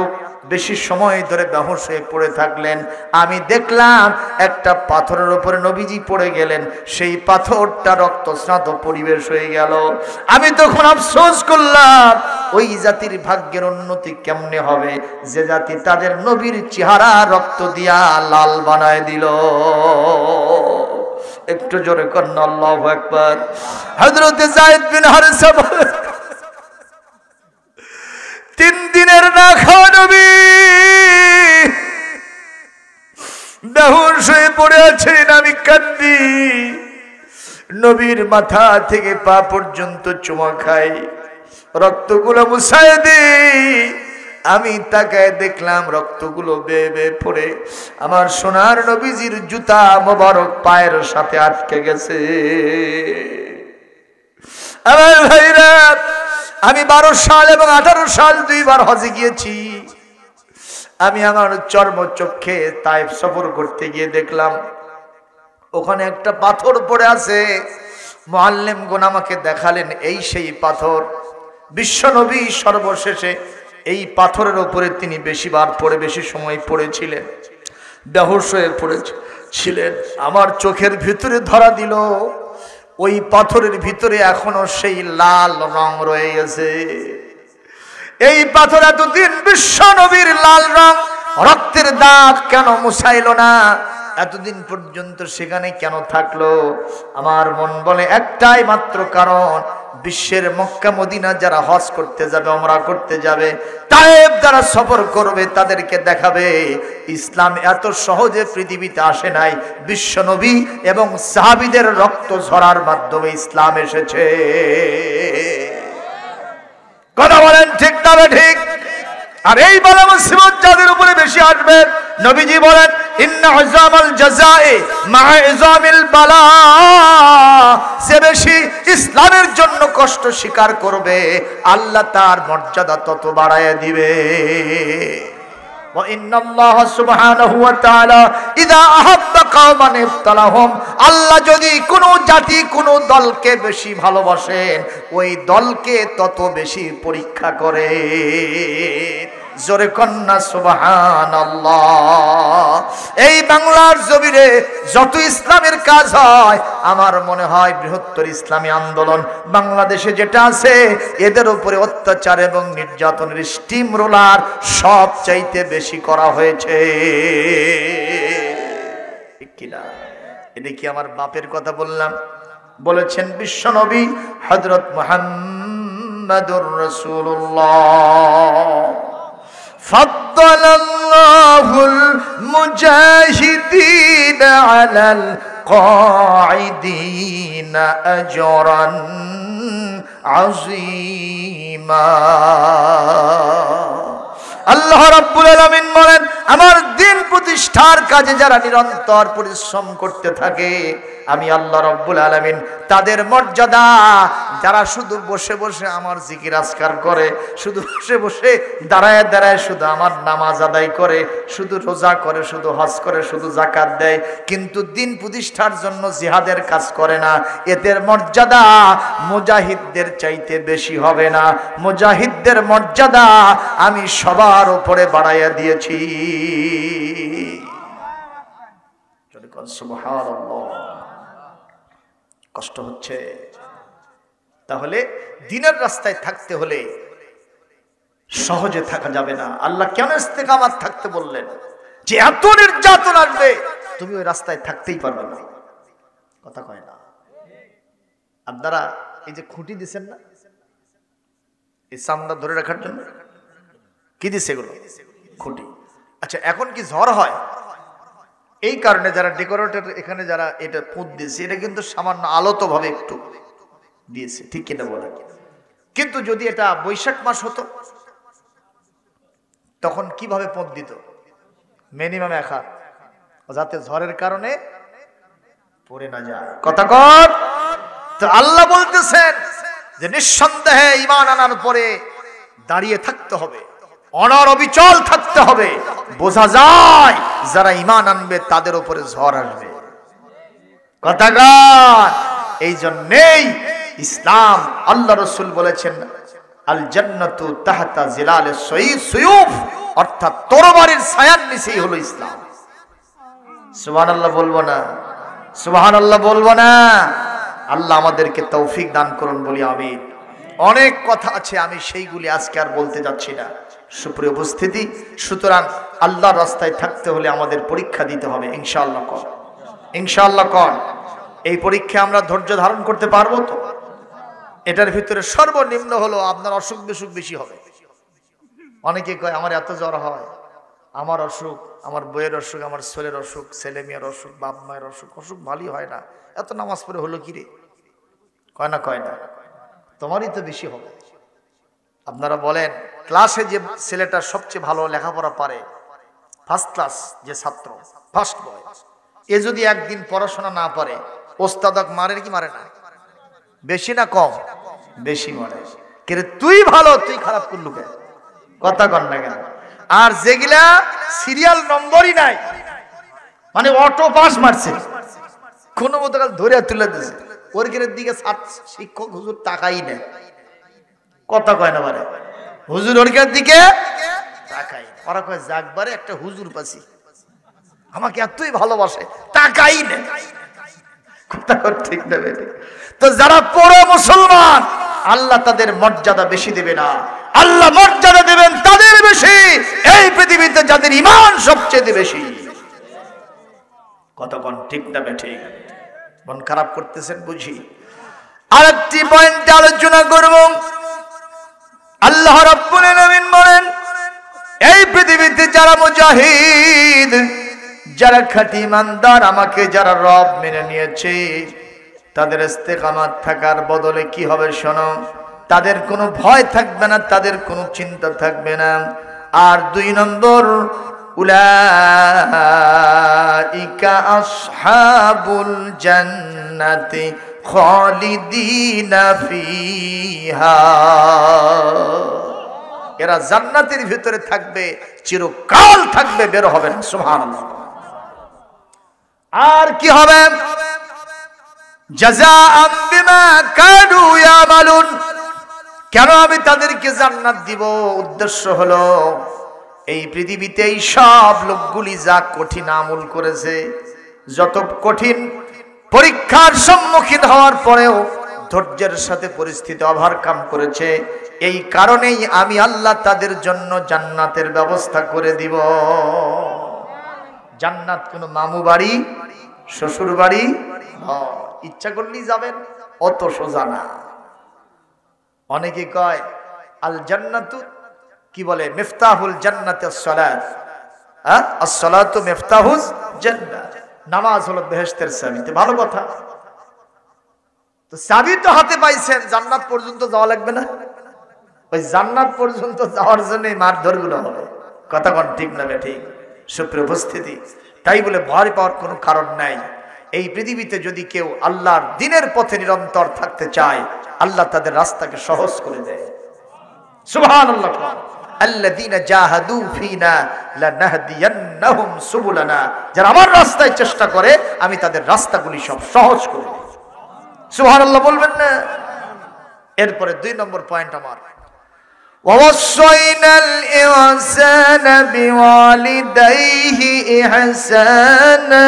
বেশি সময় ধরে বেহুশ হয়ে পড়ে থাকলেন। আমি দেখলাম একটা পাথরের উপরে নবীজি পড়ে গেলেন, সেই পাথরটা রক্তস্নাত পরিবেশ হয়ে গেল। আমি তখন আফসোস করলাম ওই জাতির ভাগ্যের উন্নতি কেমনে হবে যে জাতি তাদের নবীর চেহারা রক্ত দিয়া লাল বানায় দিল। একটু জোরে করেন আল্লাহু আকবার। হযরতে যায়েদ বিন হারেসা 3 দিনের না খাওয়া নবী বেহুশ হয়ে পড়ে আছেন। আমি কাঁদি, নবীর মাথা থেকে পা পর্যন্ত চুমা খাই, রক্তগুলো মুছায় দিই। আমি তাকায় দেখলাম রক্তগুলো বেয়ে বেয়ে পড়ে আমার সোনার নবীজির জুতা মোবারক পায়ের সাথে আটকে গেছে। আমার ভাইরা, আমি 12 সাল এবং 18 সাল 2 বার হজে গিয়েছি। আমি আমার চর্মচক্ষে তায়েফ সফর করতে গিয়ে দেখলাম ওখানে একটা পাথর পড়ে আছে। মুআল্লিমগণ আমাকে দেখালেন এই সেই পাথর। বিশ্বনবী সর্বশেষে এই পাথরের উপরে তিনি বেশিবার পড়ে বেশি সময় পড়েছিলেন, বেহুশ হয়ে পড়েছিলেন। আমার চোখের ভিতরে ধরা দিল ওই পাথরের ভিতরে এখনো সেই লাল রং রয়ে গেছে। এই পাথর এতদিন বিশ্ব নবীর লাল রং রক্তের দাগ কেন মুছাইল না? এতদিন পর্যন্ত সেখানে কেন থাকলো? আমার মন বলে একটাই মাত্র কারণ, বিশ্বের মক্কা মদিনা যারা হজ করতে যাবে, ওমরা করতে যাবে, তায়েফ যারা সফর করবে, তাদেরকে দেখাবে ইসলাম এত সহজে পৃথিবীতে আসে নাই। বিশ্ব নবী এবং সাহাবীদের রক্ত ঝরার মাধ্যমে ইসলাম এসেছে। কথা বলেন ঠিক না ঠিক? আর এই বালা মুসিবত যাদের উপরে বেশি আসবে, নবীজি বলেন ইন্না ইজামাল জাযায়ে মা ইজামিল বালা, যে বেশি ইসলামের জন্য কষ্ট স্বীকার করবে আল্লাহ তার মর্যাদা তত বাড়ায় দিবে। আল্লাহ যদি কোন জাতি কোন দলকে বেশি ভালোবাসেন ওই দলকে তত বেশি পরীক্ষা করে। জোরে কন্যা সুবহানাল্লাহ। এই বাংলার জমিনে যত ইসলামের কাজ হয় আমার মনে হয় বৃহত্তর ইসলামী আন্দোলন বাংলাদেশে যেটা আছে এদের উপরে অত্যাচার এবং নির্যাতনের স্টিম রোলার সব চাইতে বেশি করা হয়েছে। ঠিক কিনা? এটা কি আমার বাপের কথা বললাম? বলেছেন বিশ্বনবী হযরত মুহাম্মদুর রাসূলুল্লাহ, فضل الله المجاهدين على القاعدين أجرا عظيما। আল্লাহ রাব্বুল আলামিন বলেন আমার দিন প্রতিষ্ঠার কাজে যারা নিরন্তর পরিশ্রম করতে থাকে আমি আল্লাহ রাব্বুল আলামিন তাদের মর্যাদা, যারা শুধু বসে বসে আমার জিকির আজকার করে, শুধু বসে বসে দাঁড়ায় দাঁড়ায় শুধু আমার নামাজ আদায় করে, শুধু রোজা করে, শুধু হজ করে, শুধু যাকাত দেয়, কিন্তু দিন প্রতিষ্ঠার জন্য জিহাদের কাজ করে না, এদের মর্যাদা মুজাহিদদের চাইতে বেশি হবে না। মুজাহিদদের মর্যাদা আমি সবার উপরে বাড়াইয়া দিয়েছি। সুবহানাল্লাহ। কষ্ট হচ্ছে। তাহলে দিনের রাস্তায় থাকতে হলে সহজে থাকা যাবে না। আল্লাহ কেন ইস্তেকামাত থাকতে বললেন? যে এত নির্যাতন আসবে তুমি ওই রাস্তায় থাকতেই পারবে না। কথা কয় না? আপনারা এই যে খুঁটি দিচ্ছেন না এই চামড়া ধরে রাখার জন্য, কি দিছে এগুলো? খুঁটি। আচ্ছা এখন কি ঝড় হয়? এই কারণে যারা ডেকোরেটর এখানে যারা এটা পুঁত দিয়েছে এটা কিন্তু সামান্য আলোতো ভাবে একটু দিয়েছে, ঠিক কিনা বলে? কিন্তু যদি এটা বৈশাখ মাস হতো তখন কিভাবে পুঁত দিত? মিনিমাম 1 হাত, যাতে ঝড়ের কারণে পড়ে না যায়। কথা কর। তো আল্লাহ বলতেছেন যে নিঃসন্দেহে ঈমান আনার পরে দাঁড়িয়ে থাকতে হবে, অনড় অবিচল থাকতে হবে। বোঝা যায় যারা ঈমান আনবে তাদের উপরে ঝড় আসবে। কথা কর। এই জন্যই ইসলাম, আল্লাহ রাসূল বলেছেন আল জান্নাতু তাহতা জিলালিস সুয়ুফ, অর্থাৎ তরবারির ছায়ার নিচেই হলো ইসলাম। সুবহানাল্লাহ বলবো না? সুবহানাল্লাহ বলবো না? আল্লাহ আমাদেরকে তৌফিক দান করুন বলি আমিন। অনেক কথা আছে, আমি সেইগুলি আজকে আর বলতে যাচ্ছি না। সুপ্রিয় উপস্থিতি, সুতরাং আল্লাহর রাস্তায় থাকতে হলে আমাদের পরীক্ষা দিতে হবে। ইনশাআল্লাহ কর, ইনশাআল্লাহ কর। এই পরীক্ষা আমরা ধৈর্য ধারণ করতে পারবো তো? এটার ভিতরে সর্বনিম্ন হলো আপনার অসুখ বিসুখ বেশি হবে। অনেকে কয় আমার এত জ্বর হয়, আমার অসুখ, আমার বইয়ের অসুখ, আমার ছেলের অসুখ, ছেলে মেয়ের অসুখ, বাপ মায়ের অসুখ, অসুখ ভালোই হয় না, এত নামাজ পড়ে হলো কি রে? কয় না? কয় না? তোমারই তো বেশি হবে। আপনারা বলেন ক্লাসে যে ছেলেটা সবচেয়ে ভালো লেখাপড়া পারে, ফার্স্ট ক্লাস যে ছাত্র, ফার্স্ট বয়, এ যদি একদিন পড়াশোনা না পারে ওস্তাদক মারে কি মারে না? বেশি না কম? বেশি মারে। কিন্তু তুই ভালো, তুই খারাপ করলু কেন? কথা কন না কেন? আর যেগুলা সিরিয়াল নম্বরই নাই, মানে অটো পাস মারছে, কোনো মতো ধরে তুলে দিয়েছে, ওর দিকে শিক্ষক হুজুর তাকাই নেয়। কথা কয় না? মানে হুজুর ওরকার দিকে তাকাই। ওরা কয় যাকবারে একটা হুজুর পাচ্ছি, আমাকে এতই ভালোবাসে, তাকাই নেয়। কথা ঠিক না? তো যারা পুরো মুসলমান আল্লাহ তাদের মর্যাদা বেশি দেবে না, আল্লাহ মর্যাদা দেবেন তাদের বেশি এই পৃথিবীতে যাদের ঈমান সবচেয়ে বেশি। কতক্ষণ ঠিক না? ঠিক। মন খারাপ করতেছেন বুঝি। আরেকটি পয়েন্ট আলোচনা করব। আল্লাহ রাব্বুল আলামিন বলেন এই পৃথিবীতে যারা মুজাহিদ, যারা খাঁটি ইমানদার, আমাকে যারা রব মেনে নিয়েছে, তাদের ইস্তেকামাত থাকার বদলে কি হবে শোনো, তাদের কোনো ভয় থাকবে না, তাদের কোনো চিন্তা থাকবে না। আর 2 নম্বর, উলাইকা আসহাবুল জান্নাতি খালিদিনা ফিহা, এরা জান্নাতের ভিতরে থাকবে, চিরকাল থাকবে, বের হবে না। সুবহানাল্লাহ। আর কি হবে? জাযাআম বিমা কানু ইয়ামালুন। কেন আমি তাদেরকে জান্নাত দিব? উদ্দেশ্য হলো এই পৃথিবীতে এই সব লোকগুলি যা কঠিন আমল করেছে, যত কঠিন পরীক্ষার সম্মুখীন হওয়ার পরেও ধৈর্যের সাথে পরিস্থিতি ওভারকাম করেছে, এই কারণেই আমি আল্লাহ তাদের জন্য জান্নাতের ব্যবস্থা করে দিব। জান্নাত কোনো মামু বাড়ি, শ্বশুর বাড়ি ইচ্ছা করলেই যাবেন, অত সোজা না। অনেকে কয় আল জান্নাতু, কি বলে, মিফতাহুল জান্নাতি আস-সালাত। আস-সালাতু মিফতাহুজ জান্নাত, নামাজ হলো বেহেশতের চাবি। ভালো কথা, তো চাবি তো হাতে পাইছেন, জান্নাত পর্যন্ত যাওয়া লাগবে না? ওই জান্নাত পর্যন্ত যাওয়ার জন্যই মারধরগুলো হবে। কথা কোন ঠিক না ঠিক? সুপ্রিয় উপস্থিতি, তাই বলে ভয় পাওয়ার কোনো কারণ নাই। এই পৃথিবীতে যদি কেউ আল্লাহর দ্বীনের পথে নিরন্তর থাকতে চায়, আল্লাহ তাদের রাস্তাকে সহজ করে দেয়। সুবহানাল্লাহ। আল্লাযীনা জাহাদু ফীনা লানাহদিয়ান্নাহুম সুবুলানা, যারা আমার রাস্তায় চেষ্টা করে আমি তাদের রাস্তাগুলি সব সহজ করে দেই। সুবহানাল্লাহ বলবেন না? এরপরে 2 নম্বর পয়েন্ট আমার, ওয়াসাইনাল ইনসানা বিওয়ালিদাইহি ইহসানা।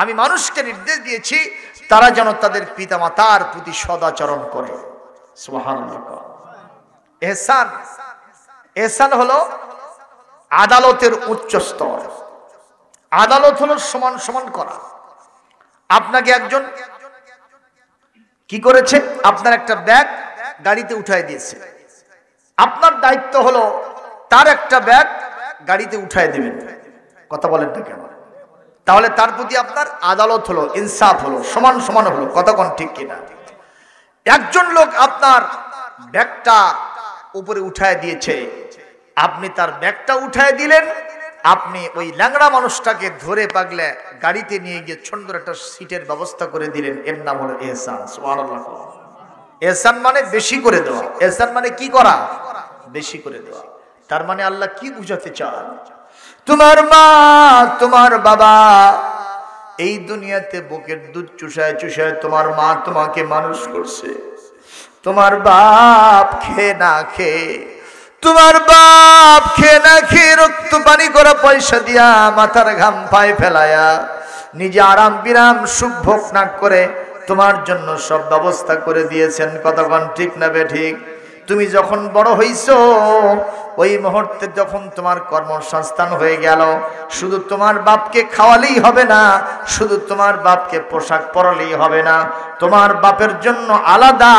আমি মানুষকে নির্দেশ দিয়েছি তারা যেন তাদের পিতামাতার প্রতি সদাচরণ করে। সুবহানাল্লাহ। ইহসান, ইহসান হলো আদালতের উচ্চ স্তর। আদালত হলো সমান সমান করা। আপনাকে একজন কি করেছে? আপনার একটা ব্যাগ গাড়িতে উঠায় দিয়েছে, আপনার দায়িত্ব হলো তার একটা ব্যাগ গাড়িতে উঠায় দিবেন। কথা বলেন না কেন? তাহলে তার প্রতি আপনার আদালত হলো, ইনসাফ হলো, সমান সমান হলো। কথা কোন ঠিক কিনা? একজন লোক আপনার ব্যাগটা উপরে উঠায় দিয়েছে, আপনি তার ব্যাগটা উঠায় দিলেন, আপনি ওই ল্যাংড়া মানুষটাকে ধরে পাগলে গাড়িতে নিয়ে গিয়ে সুন্দর একটা সিটের ব্যবস্থা করে দিলেন। এর নাম হলো ইহসান। সুবহানাল্লাহ। ইহসান মানে বেশি করে দেওয়া। ইহসান মানে কি করা? বেশি করে দেওয়া। তার মানে আল্লাহ কি বুঝাতে চান? তোমার মা, তোমার বাবা এই দুনিয়াতে বুকের দুধ চুষায় চুষায় তোমার মা তোমাকে মানুষ করছে। তোমার বাপ খেয়ে না খেয়ে, তোমার বাপ খেয়ে না খেয়ে রক্ত পানি করা পয়সা দিয়া, মাথার ঘাম পায়ে ফেলায়া, নিজে আরাম বিরাম সুখ ভোগ না করে তোমার জন্য সব ব্যবস্থা করে দিয়েছেন। কতক্ষণ ঠিক না বে ঠিক? তুমি যখন বড় হইছো, ওই মুহূর্তে যখন তোমার কর্মসংস্থান হয়ে গেল, শুধু তোমার বাপকে খাওয়ালেই হবে না, শুধু তোমার বাপকে পোশাক পরালেই হবে না, তোমার বাপের জন্য আলাদা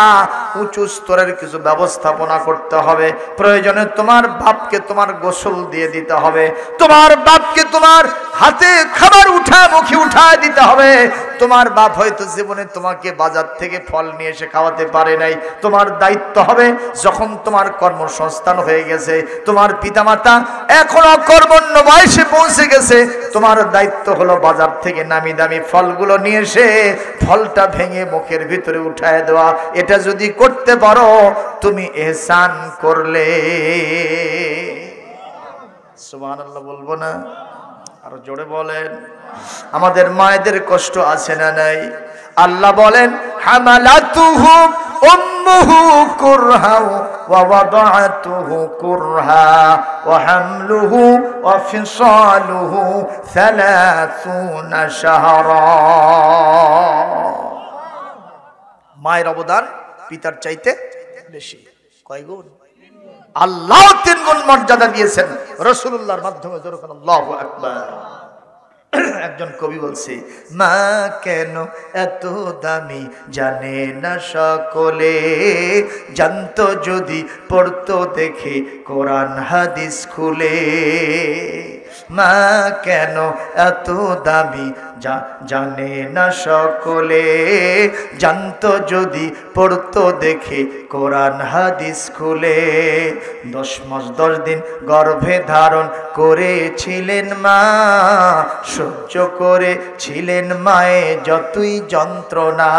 উঁচু স্তরের কিছু ব্যবস্থাপনা করতে হবে। প্রয়োজনে তোমার বাপকে তোমার গোসল দিয়ে দিতে হবে, তোমার বাপকে তোমার হাতে খাবার মুখে উঠায় দিতে হবে। তোমার বাপ হয়তো জীবনে তোমাকে বাজার থেকে ফল নিয়ে এসে খাওয়াতে পারে নাই, তোমার দায়িত্ব হবে যখন তোমার কর্মসংস্থান হয়ে গেছে, তোমার পিতামাতা এখনো কর্মণ্য বয়সে পৌঁছে গেছে, তোমার দায়িত্ব হলো বাজার থেকে নামি দামি ফলগুলো নিয়ে এসে ফলটা ভেঙে মুখের ভিতরে উঠায় দেওয়া। এটা যদি করতে পারো তুমি ইহসান করলে। সুবহানাল্লাহ বলবো না? আরো জোরে বলেন। আমাদের মায়েদের কষ্ট আছে না নাই? আল্লাহ বলেন হামালাতুহু উম্মুহু কুরহা ওয়া ওয়াদাআতুহু কুরহা ওয়া হামলুহু ওয়া ফিসালুহু 30 শাহরা। মায়ের অবদান পিতার চাইতে বেশি। কয় গুণ? আল্লাহ 3 গুণ মর্যাদা দিয়েছেন রাসূলুল্লাহর মাধ্যমে। যখন আল্লাহু আকবার। একজন কবি বলছে, মা কেন এত দামি জানে না সকলে, জানতো যদি পড়তো দেখে কোরআন হাদিস খুলে। মা কেন এত দামি জানে না সকলে, জানতো যদি পড়তো দেখে কোরআন হাদিস খুলে। 10 মাস 10 দিন গর্ভে ধারণ করেছিলেন মা, সহ্য করেছিলেন মায়ে যতই যন্ত্রণা।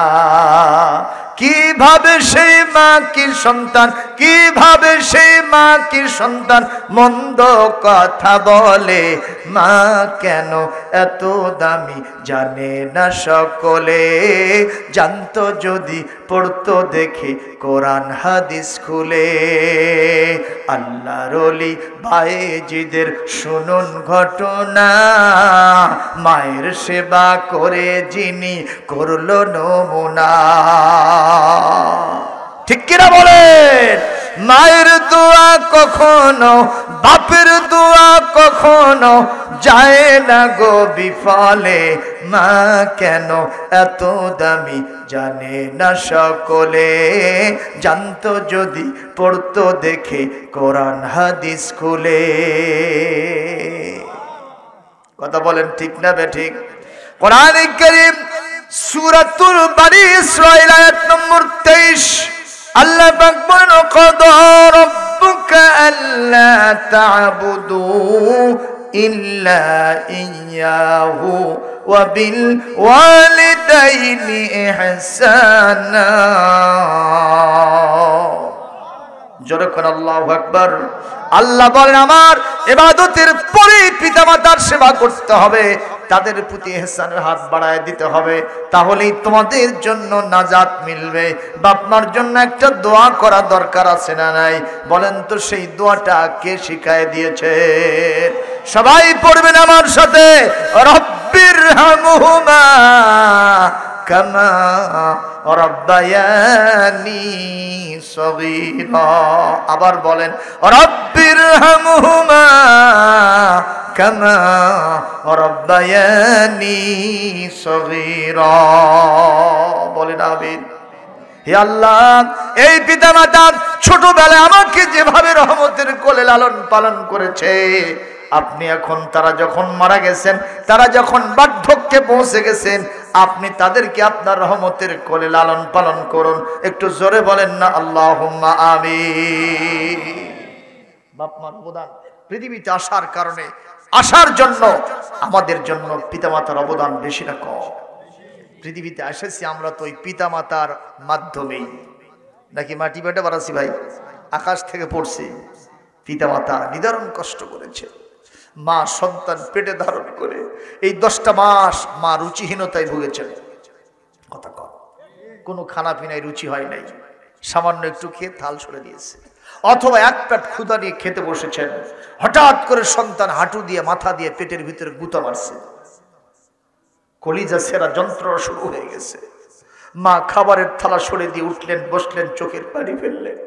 কিভাবে সেই মা কি সন্তান, কিভাবে সেই মা কি সন্তান মন্দ কথা বলে, মা কেন এত দামি জানে না সকলে, জানতো যদি পড়তো দেখে কোরআন হাদিস খুলে। আল্লাহর ওলি বায়েজিদের শুনুন ঘটনা, মায়ের সেবা করে যিনি করলো নমুনা। ঠিক কিনা বলেন? মায়ের দোয়া কখনো, বাপের দোয়া কখনো যায় না গো বিফলে, মা কেন এত দামি জানে না সকলে, জানতো যদি পড়তো দেখে কোরআন হাদিস খুলে। কথা বলেন ঠিক না বেঠিক? কোরআনে কারীম সূরাতুল বনী ইসরাঈল আয়াত নম্বর 23 আল্লাহ পাক বলেন, ক্বাদা রাব্বুকা আল্লা তা'বুদু ইল্লা ইয়্যাহু ওয়া বিল ওয়ালিদাইনি ইহসানা। জোরে করে আল্লাহু আকবার। আল্লাহ বলেন আমার ইবাদতের পরে পিতামাতার সেবা করতে হবে, তাদের প্রতি ইহসানের হাত বাড়ায় দিতে হবে, তাহলেই তোমাদের জন্য নাজাত মিলবে। বাপ মার জন্য একটা দোয়া করা দরকার আছে না নাই? বলেন তো সেই দোয়াটা কে শিখায় দিয়েছে? সবাই পড়বেন আমার সাথে, রব্বির হামহুমা কামা রাব্বায়ানি সগীরা। আবার বলেন, রব্বির হামহুমা কামা রাব্বায়ানি সগীরা। বলেন আমিন। হে আল্লাহ, এই পিতামাতা ছোটবেলায় আমাকে যেভাবে রহমতের কোলে লালন পালন করেছে, আপনি এখন তারা যখন মারা গেছেন, তারা যখন বার্ধক্যে পৌঁছে গেছেন, আপনি তাদেরকে আপনার রহমতের কোলে লালন পালন করুন। একটু জোরে বলেন না আল্লাহুম্মা আমিন। বাপ মার অবদান পৃথিবীতে আসার কারণে, আসার জন্য আমাদের জন্য পিতামাতার অবদান বেশি না কম? পৃথিবীতে এসেছি আমরা তো ওই পিতামাতার মাধ্যমেই, নাকি মাটি পেটে বাড়াছি ভাই? আকাশ থেকে পড়ছি। পিতামাতা নিদারুণ কষ্ট করেছে। মা সন্তান পেটে ধারণ করে এই 10টা মাস মা রুচিহীনতায় ভুগেছেন। কথা কম, কোনো খানা পিনায় রুচি হয় নাই, সামান্য একটু খেয়ে থাল সরে দিয়েছে, অথবা এক পেট ক্ষুধা নিয়ে খেতে বসেছেন, হঠাৎ করে সন্তান হাঁটু দিয়ে মাথা দিয়ে পেটের ভিতরে গুঁতা মারছে, কলিজা সেরা যন্ত্রণা শুরু হয়ে গেছে। মা খাবারের থালা সরে দিয়ে উঠলেন, বসলেন, চোখের পানি ফেললেন।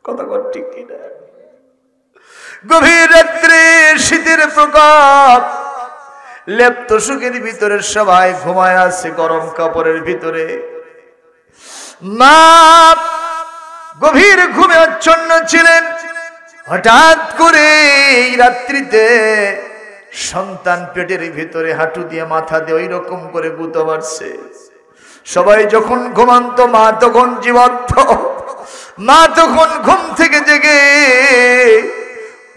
কথা কর ঠিক কিনা? গভীর রাত্রে শীতের প্রকোপ, লেপ্ত সুখের ভিতরে সবাই ঘুমায় আছে গরম কাপড়ের ভিতরে। মা গভীর ঘুমে আচ্ছন্ন ছিলেন। হঠাৎ করে এই রাত্রিতে সন্তান পেটের ভিতরে হাঁটু দিয়ে মাথা দিয়ে ওই রকম করে গুঁতো মারছে। সবাই যখন ঘুমান্ত, মা তখন জীবন্ত। মা তখন ঘুম থেকে জেগে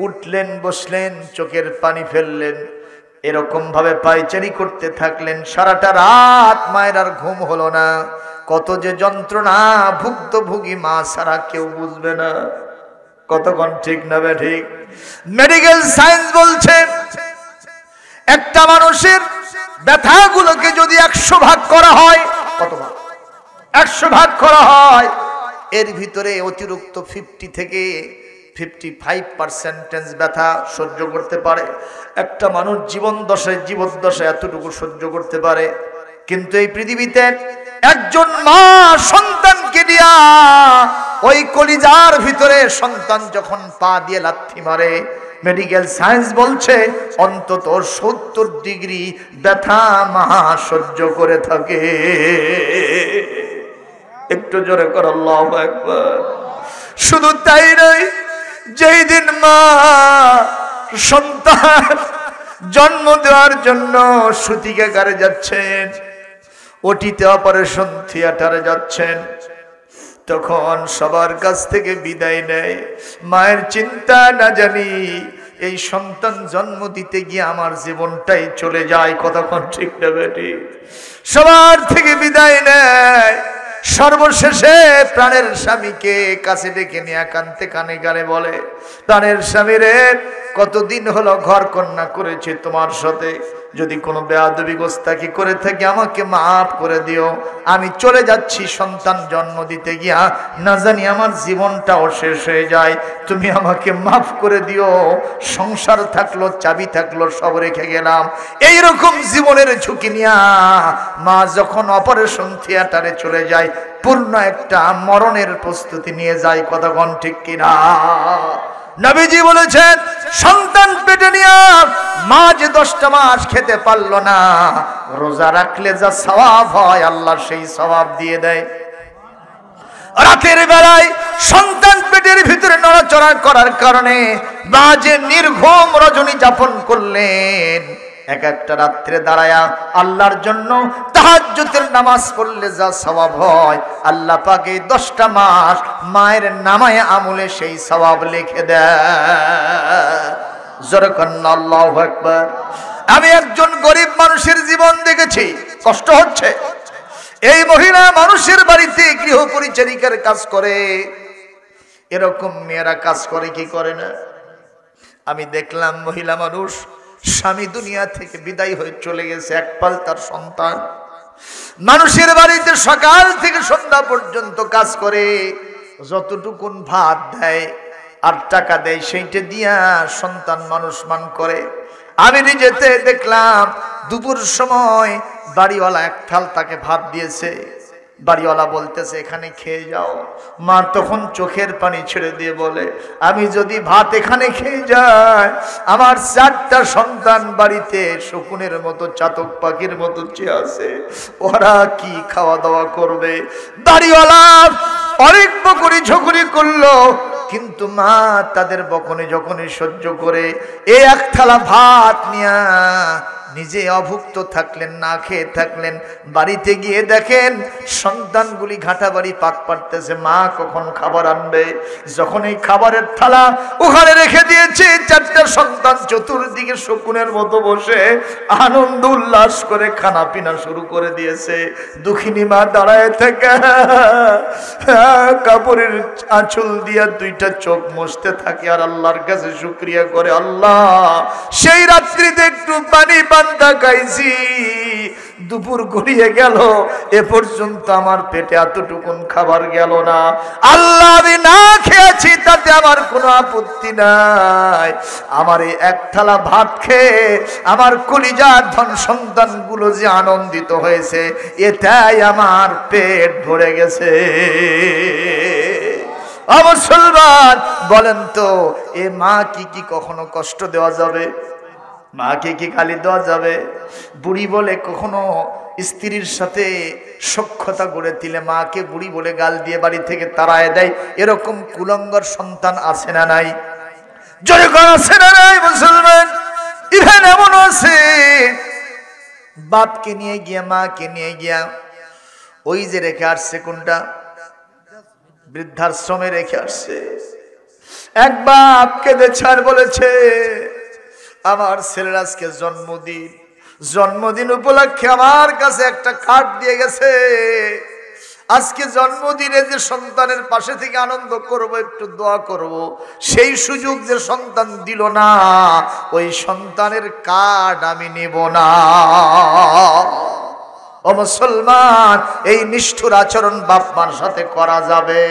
উঠলেন, বসলেন, চোখের পানি ফেললেন, এরকম ভাবে পায়চারি করতে থাকলেন। সারাটা রাত মায়ের আর ঘুম হলো না। কত যে যন্ত্রণা ভুক্তভোগী মা ছাড়া কেউ বুঝবে না। কতক্ষণ ঠিক না বে ঠিক? মেডিকেল সায়েন্স বলছে একটা মানুষের ব্যথাগুলোকে যদি 100 ভাগ করা হয়, কত ভাগ? 100 ভাগ করা হয়, এর ভিতরে অতিরিক্ত 50 থেকে 55% ব্যথা সহ্য করতে পারে। একটা মানুষ জীবদ্দশায় এতটুকু সহ্য করতে পারে। কিন্তু এই পৃথিবীতে একজন মা সন্তানকে দিয়া ওই কলিজার ভিতরে সন্তান যখন পা দিয়ে লাথি মারে, মেডিকেল সায়েন্স বলছে অন্তত 70 ডিগ্রি ব্যথা মা সহ্য করে থাকে। একটু জোরে কর আল্লাহু আকবার। শুধু তাই নয়, যেই দিন মা সন্তান জন্ম দেওয়ার জন্য সূতিকাগারে যাচ্ছেন, ওটিতে অপারেশন থিয়েটারে যাচ্ছেন, তখন সবার কাছ থেকে বিদায় নেয়। মায়ের চিন্তা না জানি এই সন্তান জন্ম দিতে গিয়ে আমার জীবনটাই চলে যায়, কতক্ষণ ঠিক না বেটি? সবার থেকে বিদায় নেয়, সর্বশেষে প্রাণের স্বামীকে কাছে ডেকে নিয়ে কানতে কানে গানে বলে, প্রাণের স্বামীরে কতদিন হলো ঘর কন্যা করেছে তোমার সাথে, যদি কোনো বেয়াদবি গোস্তাকি করে থাকি আমাকে মাফ করে দিও, আমি চলে যাচ্ছি সন্তান জন্ম দিতে গিয়া, না জানি আমার জীবনটাও শেষ হয়ে যায়, তুমি আমাকে মাফ করে দিও, সংসার থাকলো চাবি থাকলো সব রেখে গেলাম। এইরকম জীবনের ঝুঁকি নিয়া মা যখন অপারেশন থিয়েটারে চলে যায়, পূর্ণ একটা মরণের প্রস্তুতি নিয়ে যায়, কতক্ষণ ঠিক কিনা? নবীজি বলেছেন সন্তান পেটে নিয়ে মা যে 10টা মাস খেতে পারলো না, রোজা রাখলে যা সওয়াব হয় আল্লাহ সেই সওয়াব দিয়ে দেয়। রাতের বেলায় সন্তান পেটের ভিতরে নড়াচড়া করার কারণে মা যে নির্ঘুম রজনী যাপন করলেন, এক একটা রাত্রে দাঁড়ায়া আল্লাহর জন্য তাহাজ্জুদের নামাজ পড়লে যা সওয়াব হয় আল্লাহ পাক এই 10টা মাস মায়ের নামায়ে আমলে সেই সওয়াব লিখে দেয়। জোরে কন্না আল্লাহু আকবার। আমি একজন গরিব মানুষের জীবন দেখেছি, কষ্ট হচ্ছে। এই মহিলা মানুষের বাড়িতে গৃহ পরিচারিকার কাজ করে, এরকম মেয়েরা কাজ করে কি করে না? আমি দেখলাম মহিলা মানুষ, স্বামী দুনিয়া থেকে বিদায় হয়ে চলে গেছে, একপাল তার সন্তান মানুষের বাড়িতে সকাল থেকে সন্ধ্যা পর্যন্ত কাজ করে, যতটুকুন ভাত দেয় আর টাকা দেয় সেইটা দিয়া সন্তান মানুষ মান করে। আমি নিজেতে দেখলাম দুপুর সময় বাড়িওয়ালা এক থাল তাকে ভাত দিয়েছে, বাড়িওয়ালা বলতেছে এখানে খেয়ে যাও। মা তখন চোখের পানি ছেড়ে দিয়ে বলে, আমি যদি ভাত এখানে খেয়ে যাই, আমার 4টা সন্তান বাড়িতে শকুনের মতো চাতক পাখির মতো চেয়ে আছে, ওরা কি খাওয়া দাওয়া করবে? বাড়িওয়ালা অনেক বকুনি ঝকুনি করলো, কিন্তু মা তাদের বকুনি যখনই সহ্য করে এই এক থালা ভাত নিয়া নিজে অভুক্ত থাকলেন, না খেয়ে থাকলেন। বাড়িতে গিয়ে দেখেন সন্তানগুলি ঘাটা বাড়ি পাক পাড়তেছে, মা কখন খাবার আনবে। যখন এই খাবারের থালা ওখানে রেখে দিয়েছে, 4টা সন্তান চতুর্দিকে শকুনের মতো বসে আনন্দ উল্লাস করে খানা পিনা শুরু করে দিয়েছে। দুঃখিনী মা দাঁড়ায় থেকে কাপড়ের আঁচল দিয়া 2টা চোখ মুছতে থাকে আর আল্লাহর কাছে শুকরিয়া করে, আল্লাহ সেই রাত্রিতে একটু পানি পান্তা খাইছি, দুপুর গড়িয়ে গেল, এ পর্যন্ত আমার পেটে এতটুকুন খাবার গেল না। আল্লাহ আমি না খেয়েছি তাতে আমার কোনো আপত্তি নাই, আমার এই এক থালা ভাত খেয়ে আমার কলিজার ধন সন্তানগুলো যে আনন্দিত হয়েছে, এটাই আমার পেট ভরে গেছে। মুসলমান বলেন তো, এ মা কি কখনো কষ্ট দেওয়া যাবে? মাকে কি গালি দেওয়া যাবে? বুড়ি বলে কখনো স্ত্রীর সাথে সখ্যতা গড়ে দিলে মাকে বুড়ি বলে গাল দিয়ে বাড়ি থেকে তাড়ায় দেয়, এরকম কুলঙ্গার সন্তান আছে না নাই? জোরে করে আছে না নাই মুসলমান? ইভেন এমন আছে বাপকে নিয়ে গিয়া মাকে নিয়ে গিয়া ওই যে রেখে আসছে, কোনটা বৃদ্ধাশ্রমে রেখে আসছে। এক বাপ কেঁদে ছাড় বলেছে, আমার ছেলের আজকে জন্মদিন উপলক্ষে আমার কাছে একটা কার্ড দিয়ে গেছে, আজকে জন্মদিনে যে সন্তানের পাশে থেকে আনন্দ করব, একটু দোয়া করব, সেই সুযোগ যে সন্তান দিল না, ওই সন্তানের কার্ড আমি নেব না। ও মুসলমান, এই নিষ্ঠুর আচরণ বাপ মার সাথে করা যাবে?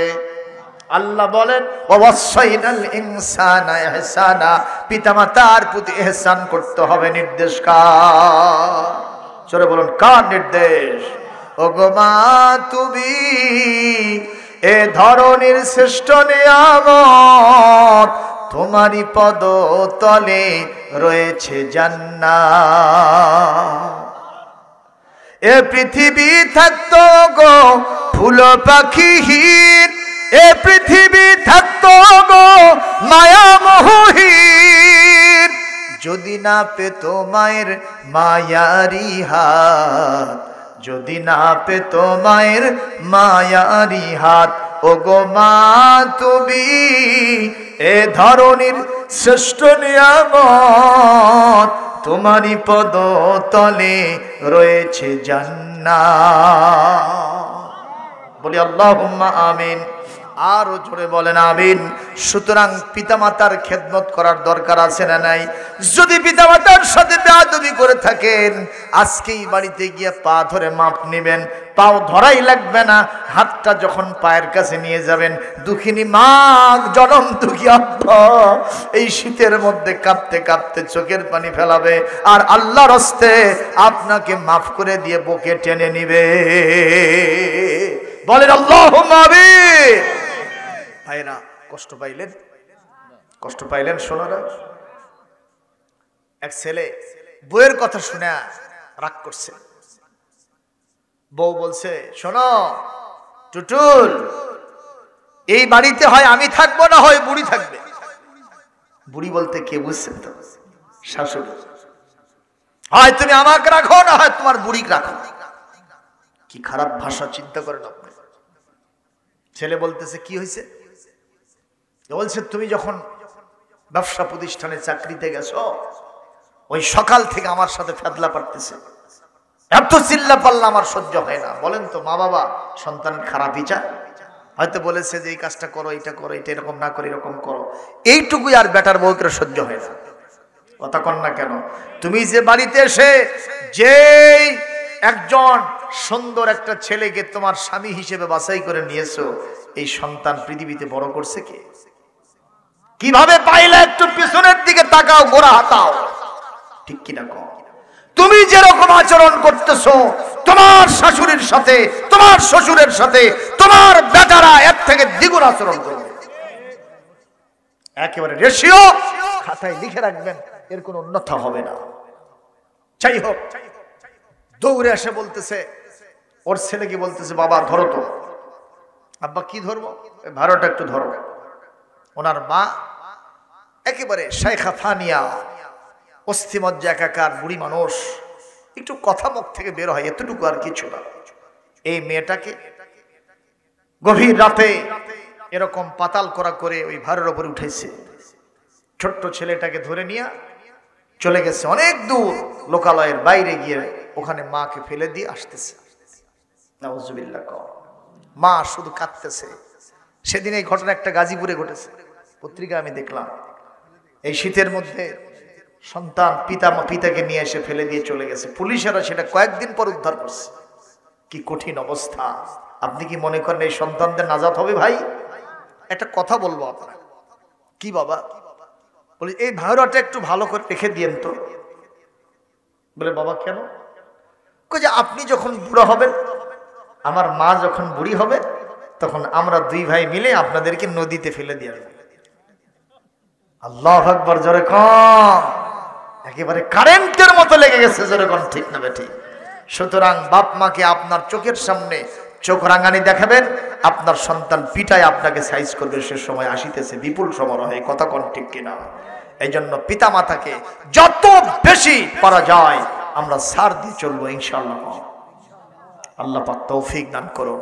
আল্লাহ বলেন ওয়াসাইনাল ইনসানা ইহসানা, পিতামাতার প্রতি ইহসান করতে হবে, নির্দেশ কার? জোরে বলুন, কার নির্দেশ? ওগো মা তুমি এ ধরনের শ্রেষ্ঠ নিয়ামত, তোমারই পদ তলে রয়েছে জান্নাত। এ পৃথিবী থাকতো গো ফুল পাখিহীন, এ পৃথিবী থাকতো গো মায়া মোহহীন, যদি না পেত মায়ের মায়ারি হাত, যদি না পেত মায়ের মায়ারি হাত, ও গো মা তুমি এ ধরনীর শ্রেষ্ঠ নিয়ামত, তোমারই পদ তলে রয়েছে জান্নাত। বলি আল্লাহুম্মা আমিন। আরো জোরে বলেন আমিন। সুতরাং পিতামাতার খেদমত করার দরকার আছে না নাই? যদি পিতামাতার সাথে বেয়াদবি করে থাকেন, আজকেই বাড়িতে গিয়ে পা ধরে মাপ নেবেন। পাও ধরাই লাগবে না, হাতটা যখন পায়ের কাছে নিয়ে যাবেন, দুঃখিনী মা, জনম দুঃখী আব্বা এই শীতের মধ্যে কাঁপতে কাঁপতে চোখের পানি ফেলাবে, আর আল্লাহর হস্তে আপনাকে মাফ করে দিয়ে বুকে টেনে নিবে। বলেন আল্লাহুম্মা আমিন। ভাইরা কষ্ট পাইলেন? কষ্ট পাইলেন সোনারা? এক ছেলে বউয়ের কথা শুনে রাগ করছে। বউ বলছে, শোনো টুটুল, এই বাড়িতে হয় আমি থাকবো, না হয় বুড়ি থাকবে। বুড়ি বলতে কে বুঝছেন তো? শাশুড়ি। হয় তুমি আমাকে রাখো, না হয় তোমার বুড়িকে রাখো। কি খারাপ ভাষা চিন্তা করেন আপনি। ছেলে বলতেছে কি হয়েছে? বলছে তুমি যখন ব্যবসা প্রতিষ্ঠানে চাকরিতে গেছো, ওই সকাল থেকে আমার সাথে ফেদলা পারতেছে, এত চিল্লা পাল্লা আমার সহ্য হয় না। বলেন তো মা বাবা সন্তানের খারাপই চায়? হয়তো বলেছে যে এই কাজটা করো, এটা করো, এটা এরকম না করে এরকম করো, এইটুকুই আর বেটার বউকে সহ্য হয় না। কথা কন না কেন? তুমি যে বাড়িতে এসে যে একজন সুন্দর একটা ছেলেকে তোমার স্বামী হিসেবে বাছাই করে নিয়েছো, এই সন্তান পৃথিবীতে বড় করছে কে? কিভাবে পাইলে একটু পিছনের দিকে তাকাও, গোড়া হাতাও, ঠিক কিনা কও? তুমি যেরকম আচরণ করতেছো তোমার শাশুড়ির সাথে, তোমার শ্বশুরের সাথে, তোমার বেটারা এর থেকে দ্বিগুণ আচরণ করবে। একেবারে রেশিও খাতায় লিখে রাখবেন, এর কোনো অন্যথা হবে না। যাই হোক, দৌড়ে এসে বলতেছে, ওর ছেলেকে বলতেছে, বাবা ধরো তো। আব্বা কি ধরবো? ভাড়াটা একটু ধরো। ওনার মা একেবারে শাইখা ফানিয়া, অস্থিমজ্জা একাকার বুড়ি মানুষ, একটু কথা মুখ থেকে বের হয় এতটুকু, আর কিছু না। এই মেয়েটাকে গভীর রাতে এরকম পাতাল করা করে ওই ভাড়ার উপরে উঠেছে। ছোট্ট ছেলেটাকে ধরে নিয়ে চলে গেছে অনেক দূর, লোকালয়ের বাইরে গিয়ে ওখানে মাকে ফেলে দিয়ে আসতেছে। নাউজুবিল্লাহ। মা শুধু কাঁদতেছে। সেদিন এই ঘটনা একটা গাজীপুরে ঘটেছে, পত্রিকা আমি দেখলাম। এই শীতের মধ্যে সন্তান পিতাকে নিয়ে এসে ফেলে দিয়ে চলে গেছে। পুলিশেরা সেটা কয়েকদিন পর উদ্ধার করছে। কি কঠিন অবস্থা! আপনি কি মনে করেন এই সন্তানদের নাজাত হবে? ভাই একটা কথা বলবো আপনার। কি বাবা? বলি এই ভাড়াটা একটু ভালো করে রেখে দিয়েন তো। বলে বাবা কেন? যে আপনি যখন বুড়ো হবেন, আমার মা যখন বুড়ি হবে, তখন আমরা দুই ভাই মিলে আপনাদেরকে নদীতে ফেলে দিয়ে আসবো। আল্লাহু আকবার, জোরে কম। একেবারে কারেন্টের মতো লেগে গেছে, জোরে কম, ঠিক না বেঠিক? সুতরাং বাপ মাকে আপনার চোখের সামনে চোখ রাঙানি দেখাবেন, আপনার সন্তান পিটায় আপনাকে সাইজ করবে। সে সময় আসিতেছে, বিপুল সমারোহে। কথা কোন ঠিক কিনা? এই জন্য পিতা মাতাকে যত বেশি পারা যায় আমরা ছাড় দিয়ে চলবো ইনশাআল্লাহ। আল্লাহ পাক তৌফিক দান করুন।